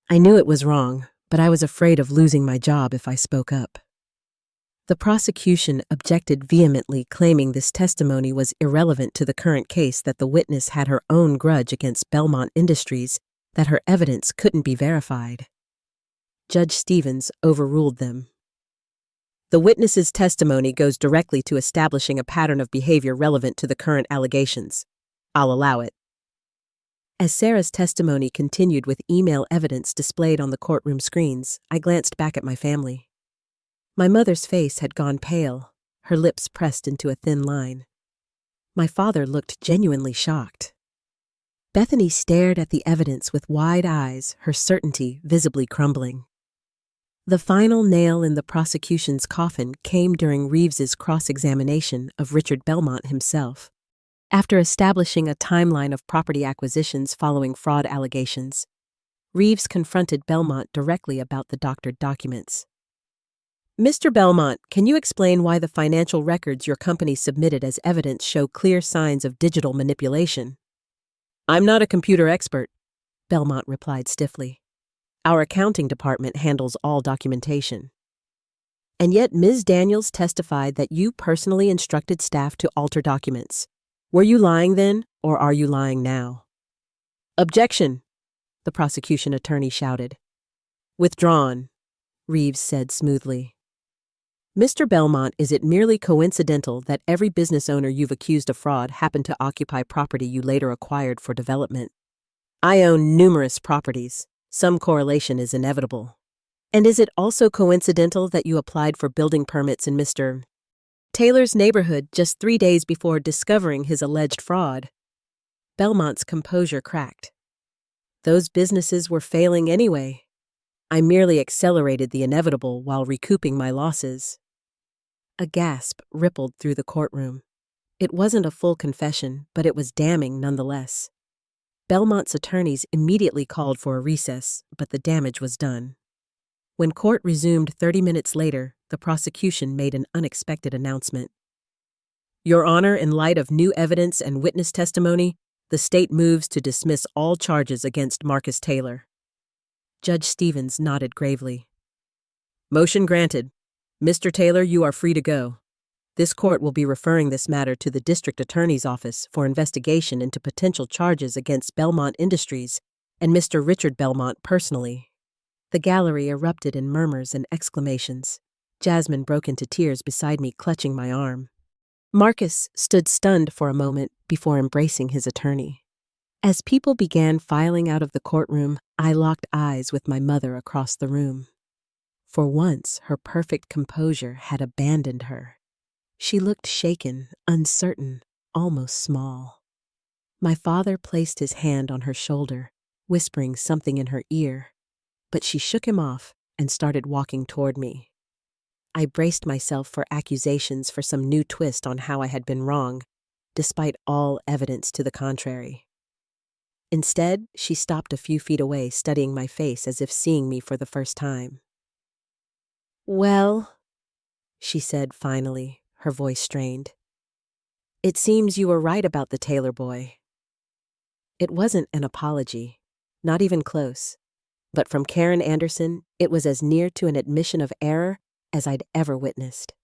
I knew it was wrong, but I was afraid of losing my job if I spoke up." The prosecution objected vehemently, claiming this testimony was irrelevant to the current case, that the witness had her own grudge against Belmont Industries, that her evidence couldn't be verified. Judge Stevens overruled them. "The witness's testimony goes directly to establishing a pattern of behavior relevant to the current allegations. I'll allow it." As Sarah's testimony continued with email evidence displayed on the courtroom screens, I glanced back at my family. My mother's face had gone pale, her lips pressed into a thin line. My father looked genuinely shocked. Bethany stared at the evidence with wide eyes, her certainty visibly crumbling. The final nail in the prosecution's coffin came during Reeves's cross-examination of Richard Belmont himself. After establishing a timeline of property acquisitions following fraud allegations, Reeves confronted Belmont directly about the doctored documents. Mr. Belmont, can you explain why the financial records your company submitted as evidence show clear signs of digital manipulation? I'm not a computer expert, Belmont replied stiffly. Our accounting department handles all documentation. And yet Ms. Daniels testified that you personally instructed staff to alter documents. Were you lying then, or are you lying now? Objection, the prosecution attorney shouted. Withdrawn, Reeves said smoothly. Mr. Belmont, is it merely coincidental that every business owner you've accused of fraud happened to occupy property you later acquired for development? I own numerous properties. Some correlation is inevitable. And is it also coincidental that you applied for building permits in Mr. Taylor's neighborhood just 3 days before discovering his alleged fraud? Belmont's composure cracked. Those businesses were failing anyway. I merely accelerated the inevitable while recouping my losses. A gasp rippled through the courtroom. It wasn't a full confession, but it was damning nonetheless. Belmont's attorneys immediately called for a recess, but the damage was done. When court resumed 30 minutes later, the prosecution made an unexpected announcement. Your Honor, in light of new evidence and witness testimony, the state moves to dismiss all charges against Marcus Taylor. Judge Stevens nodded gravely. Motion granted. Mr. Taylor, you are free to go. This court will be referring this matter to the district attorney's office for investigation into potential charges against Belmont Industries and Mr. Richard Belmont personally. The gallery erupted in murmurs and exclamations. Jasmine broke into tears beside me, clutching my arm. Marcus stood stunned for a moment before embracing his attorney. As people began filing out of the courtroom, I locked eyes with my mother across the room. For once, her perfect composure had abandoned her. She looked shaken, uncertain, almost small. My father placed his hand on her shoulder, whispering something in her ear, but she shook him off and started walking toward me. I braced myself for accusations for some new twist on how I had been wrong, despite all evidence to the contrary. Instead, she stopped a few feet away, studying my face as if seeing me for the first time. Well, she said finally, her voice strained. It seems you were right about the Taylor boy. It wasn't an apology, not even close, but from Karen Anderson, it was as near to an admission of error as I'd ever witnessed.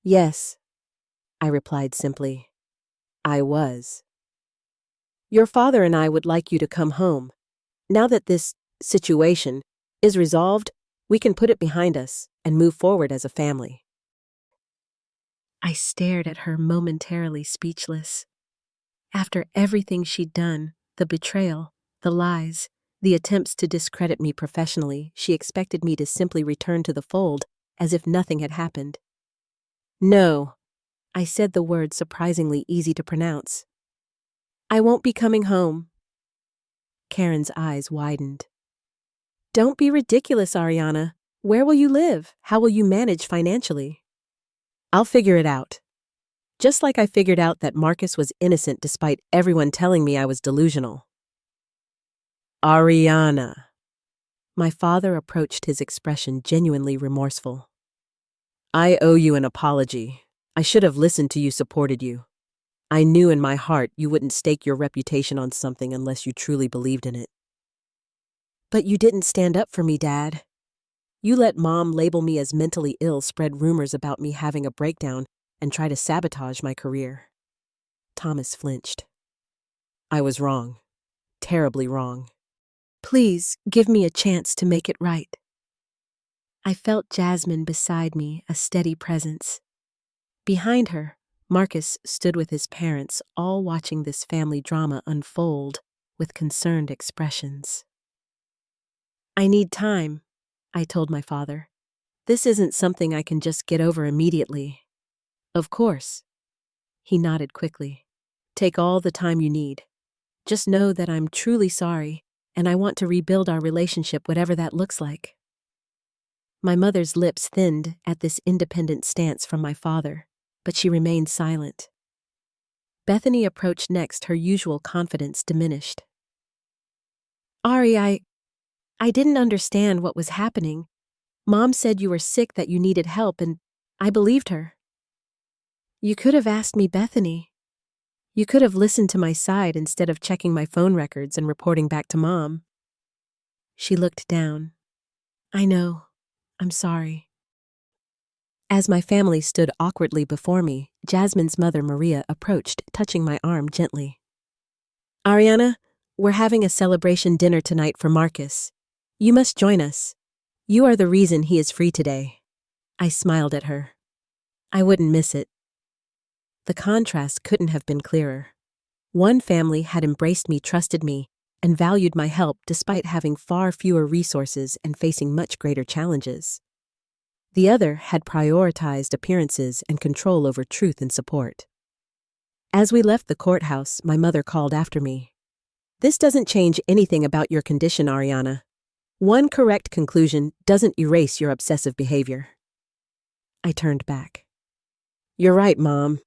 Yes, I replied simply. I was. Your father and I would like you to come home. Now that this situation is resolved, we can put it behind us and move forward as a family. I stared at her momentarily speechless. After everything she'd done, the betrayal, the lies, the attempts to discredit me professionally, she expected me to simply return to the fold as if nothing had happened. No, I said the word surprisingly easy to pronounce. I won't be coming home. Karen's eyes widened. Don't be ridiculous, Ariana. Where will you live? How will you manage financially? I'll figure it out. Just like I figured out that Marcus was innocent despite everyone telling me I was delusional. Ariana. My father approached his expression genuinely remorseful. I owe you an apology. I should have listened to you, supported you. I knew in my heart you wouldn't stake your reputation on something unless you truly believed in it. But you didn't stand up for me, Dad. You let Mom label me as mentally ill, spread rumors about me having a breakdown, and try to sabotage my career. Thomas flinched. I was wrong. Terribly wrong. Please give me a chance to make it right. I felt Jasmine beside me, a steady presence. Behind her, Marcus stood with his parents, all watching this family drama unfold with concerned expressions. I need time, I told my father. This isn't something I can just get over immediately. Of course. He nodded quickly. Take all the time you need. Just know that I'm truly sorry, and I want to rebuild our relationship, whatever that looks like. My mother's lips thinned at this independent stance from my father, but she remained silent. Bethany approached next, her usual confidence diminished. Ari, I didn't understand what was happening. Mom said you were sick, that you needed help, and I believed her. You could have asked me, Bethany. You could have listened to my side instead of checking my phone records and reporting back to Mom. She looked down. I know. I'm sorry. As my family stood awkwardly before me, Jasmine's mother, Maria, approached, touching my arm gently. Ariana, we're having a celebration dinner tonight for Marcus. You must join us. You are the reason he is free today. I smiled at her. I wouldn't miss it. The contrast couldn't have been clearer. One family had embraced me, trusted me, and valued my help despite having far fewer resources and facing much greater challenges. The other had prioritized appearances and control over truth and support. As we left the courthouse, my mother called after me. This doesn't change anything about your condition, Ariana. One correct conclusion doesn't erase your obsessive behavior. I turned back. You're right, Mom.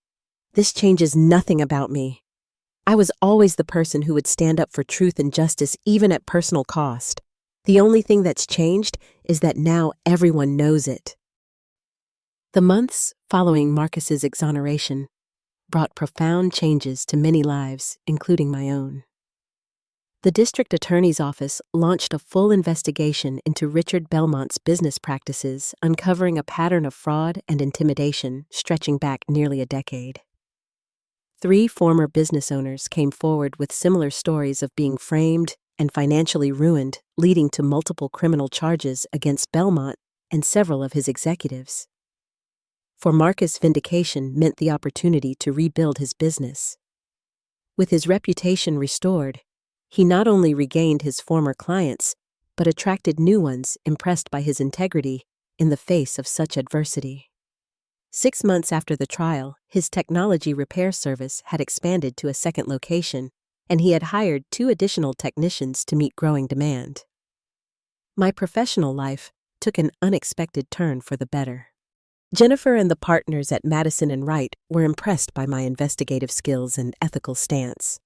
This changes nothing about me. I was always the person who would stand up for truth and justice, even at personal cost. The only thing that's changed is that now everyone knows it. The months following Marcus's exoneration brought profound changes to many lives, including my own. The district attorney's office launched a full investigation into Richard Belmont's business practices, uncovering a pattern of fraud and intimidation stretching back nearly a decade. 3 former business owners came forward with similar stories of being framed and financially ruined, leading to multiple criminal charges against Belmont and several of his executives. For Marcus, vindication meant the opportunity to rebuild his business. With his reputation restored, he not only regained his former clients, but attracted new ones impressed by his integrity in the face of such adversity. 6 months after the trial, his technology repair service had expanded to a second location, and he had hired 2 additional technicians to meet growing demand. My professional life took an unexpected turn for the better. Jennifer and the partners at Madison and Wright were impressed by my investigative skills and ethical stance.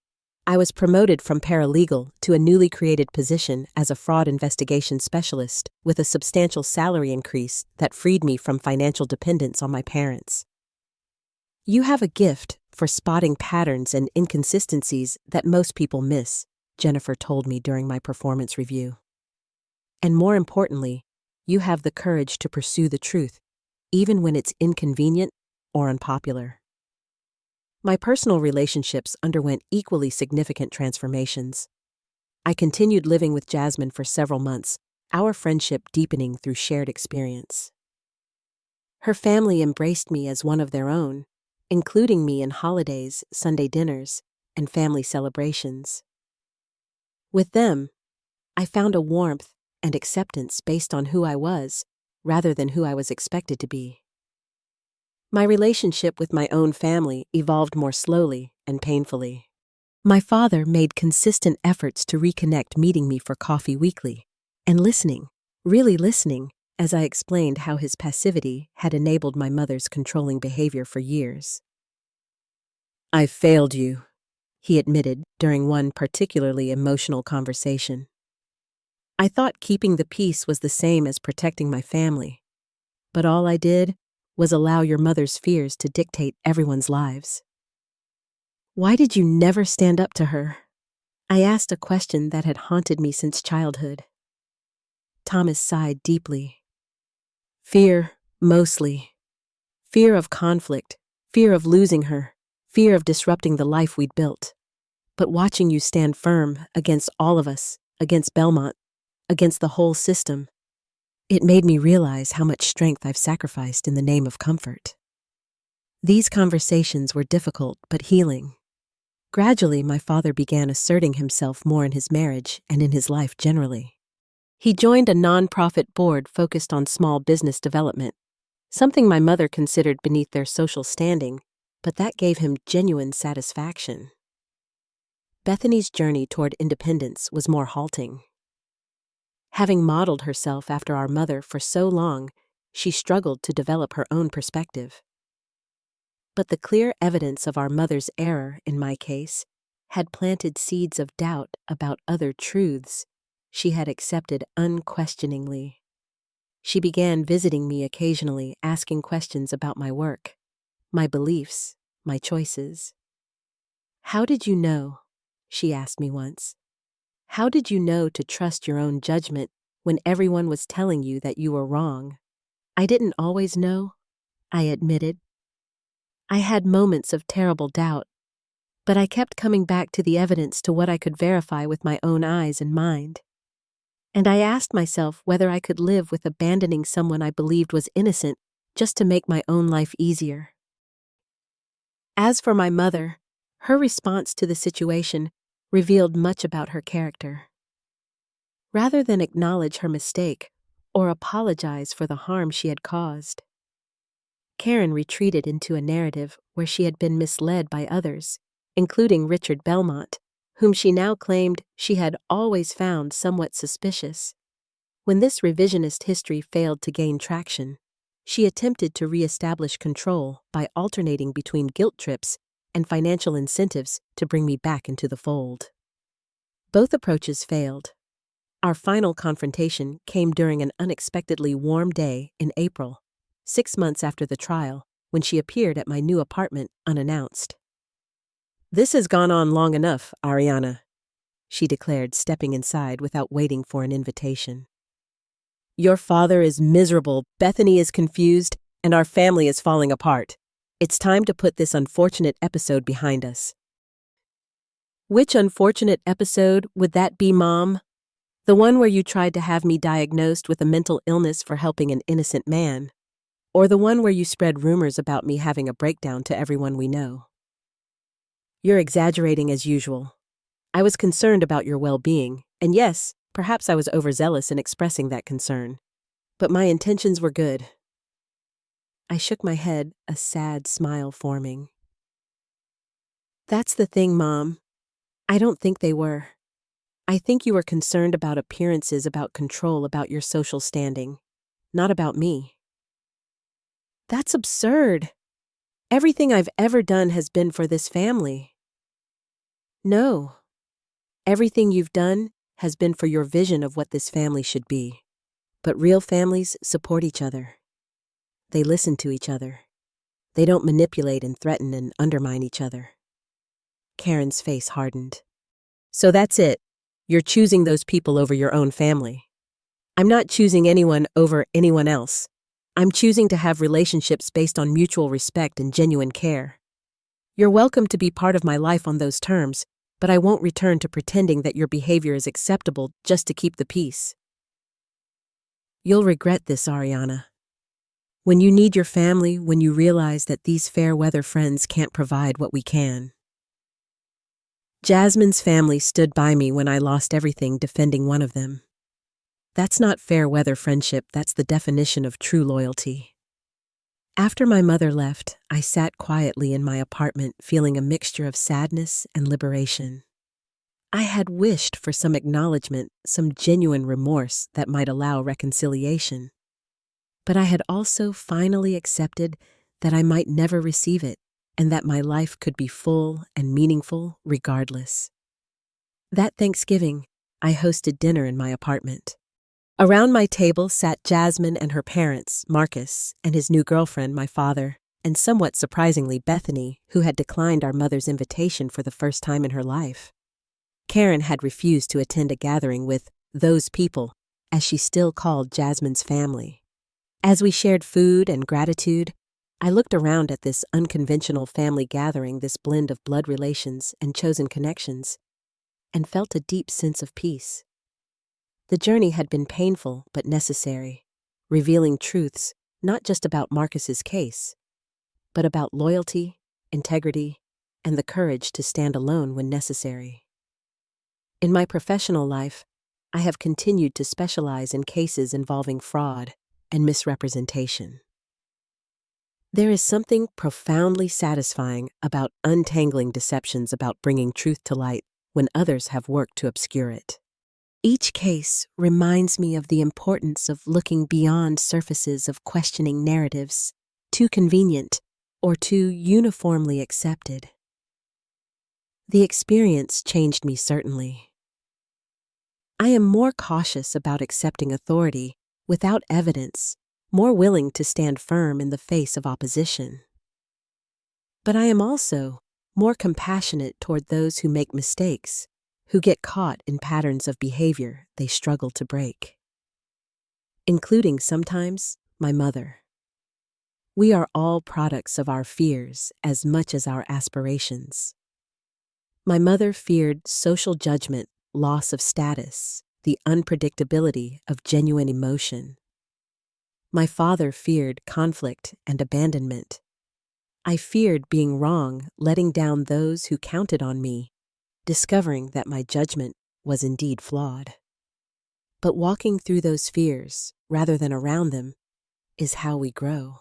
I was promoted from paralegal to a newly created position as a fraud investigation specialist with a substantial salary increase that freed me from financial dependence on my parents. You have a gift for spotting patterns and inconsistencies that most people miss, Jennifer told me during my performance review. And more importantly, you have the courage to pursue the truth, even when it's inconvenient or unpopular. My personal relationships underwent equally significant transformations. I continued living with Jasmine for several months, our friendship deepening through shared experience. Her family embraced me as one of their own, including me in holidays, Sunday dinners, and family celebrations. With them, I found a warmth and acceptance based on who I was, rather than who I was expected to be. My relationship with my own family evolved more slowly and painfully. My father made consistent efforts to reconnect, meeting me for coffee weekly, and listening, really listening, as I explained how his passivity had enabled my mother's controlling behavior for years. "I've failed you," he admitted during one particularly emotional conversation. I thought keeping the peace was the same as protecting my family, but all I did was allow your mother's fears to dictate everyone's lives. Why did you never stand up to her? I asked a question that had haunted me since childhood. Thomas sighed deeply. Fear, mostly. Fear of conflict, fear of losing her, fear of disrupting the life we'd built. But watching you stand firm against all of us, against Belmont, against the whole system, it made me realize how much strength I've sacrificed in the name of comfort. These conversations were difficult but healing. Gradually, my father began asserting himself more in his marriage and in his life generally. He joined a nonprofit board focused on small business development, something my mother considered beneath their social standing, but that gave him genuine satisfaction. Bethany's journey toward independence was more halting. Having modeled herself after our mother for so long, she struggled to develop her own perspective. But the clear evidence of our mother's error, in my case, had planted seeds of doubt about other truths she had accepted unquestioningly. She began visiting me occasionally, asking questions about my work, my beliefs, my choices. "How did you know?" she asked me once. "How did you know to trust your own judgment when everyone was telling you that you were wrong?" "I didn't always know," I admitted. "I had moments of terrible doubt, but I kept coming back to the evidence, to what I could verify with my own eyes and mind. And I asked myself whether I could live with abandoning someone I believed was innocent just to make my own life easier." As for my mother, her response to the situation revealed much about her character. Rather than acknowledge her mistake or apologize for the harm she had caused, Karen retreated into a narrative where she had been misled by others, including Richard Belmont, whom she now claimed she had always found somewhat suspicious. When this revisionist history failed to gain traction, she attempted to reestablish control by alternating between guilt trips and financial incentives to bring me back into the fold. Both approaches failed. Our final confrontation came during an unexpectedly warm day in April, 6 months after the trial, when she appeared at my new apartment unannounced. "This has gone on long enough, Ariana," she declared, stepping inside without waiting for an invitation. "Your father is miserable, Bethany is confused, and our family is falling apart. It's time to put this unfortunate episode behind us." "Which unfortunate episode would that be, Mom? The one where you tried to have me diagnosed with a mental illness for helping an innocent man? Or the one where you spread rumors about me having a breakdown to everyone we know?" "You're exaggerating as usual. I was concerned about your well-being, and yes, perhaps I was overzealous in expressing that concern. But my intentions were good." I shook my head, a sad smile forming. "That's the thing, Mom. I don't think they were. I think you were concerned about appearances, about control, about your social standing, not about me." "That's absurd. Everything I've ever done has been for this family." "No. Everything you've done has been for your vision of what this family should be. But real families support each other. They listen to each other. They don't manipulate and threaten and undermine each other." Karen's face hardened. "So that's it. You're choosing those people over your own family." "I'm not choosing anyone over anyone else. I'm choosing to have relationships based on mutual respect and genuine care. You're welcome to be part of my life on those terms, but I won't return to pretending that your behavior is acceptable just to keep the peace." "You'll regret this, Ariana. When you need your family, when you realize that these fair-weather friends can't provide what we can." Jasmine's family stood by me when I lost everything defending one of them. That's not fair-weather friendship, that's the definition of true loyalty. After my mother left, I sat quietly in my apartment, feeling a mixture of sadness and liberation. I had wished for some acknowledgement, some genuine remorse that might allow reconciliation. But I had also finally accepted that I might never receive it, and that my life could be full and meaningful regardless. That Thanksgiving, I hosted dinner in my apartment. Around my table sat Jasmine and her parents, Marcus, and his new girlfriend, my father, and somewhat surprisingly Bethany, who had declined our mother's invitation for the first time in her life. Karen had refused to attend a gathering with those people, as she still called Jasmine's family. As we shared food and gratitude, I looked around at this unconventional family gathering, this blend of blood relations and chosen connections, and felt a deep sense of peace. The journey had been painful but necessary, revealing truths not just about Marcus's case, but about loyalty, integrity, and the courage to stand alone when necessary. In my professional life, I have continued to specialize in cases involving fraud and misrepresentation. There is something profoundly satisfying about untangling deceptions about bringing truth to light when others have worked to obscure it. Each case reminds me of the importance of looking beyond surfaces of questioning narratives, too convenient or too uniformly accepted. The experience changed me certainly. I am more cautious about accepting authority without evidence, more willing to stand firm in the face of opposition. But I am also more compassionate toward those who make mistakes, who get caught in patterns of behavior they struggle to break. Including sometimes my mother. We are all products of our fears as much as our aspirations. My mother feared social judgment, loss of status, the unpredictability of genuine emotion. My father feared conflict and abandonment. I feared being wrong, letting down those who counted on me, discovering that my judgment was indeed flawed. But walking through those fears, rather than around them, is how we grow.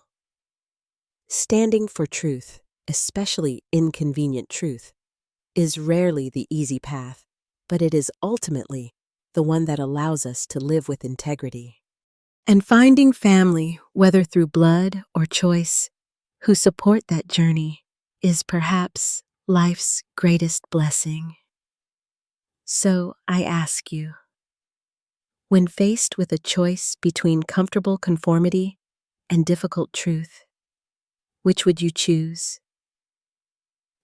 Standing for truth, especially inconvenient truth, is rarely the easy path, but it is ultimately the one that allows us to live with integrity. And finding family, whether through blood or choice, who support that journey, is perhaps life's greatest blessing. So I ask you, when faced with a choice between comfortable conformity and difficult truth, which would you choose?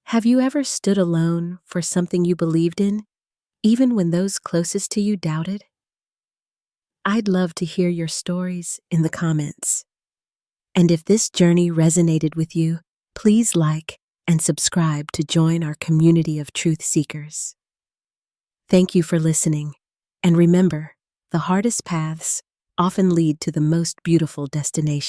Have you ever stood alone for something you believed in, even when those closest to you doubted? I'd love to hear your stories in the comments. And if this journey resonated with you, please like and subscribe to join our community of truth seekers. Thank you for listening, and remember, the hardest paths often lead to the most beautiful destinations.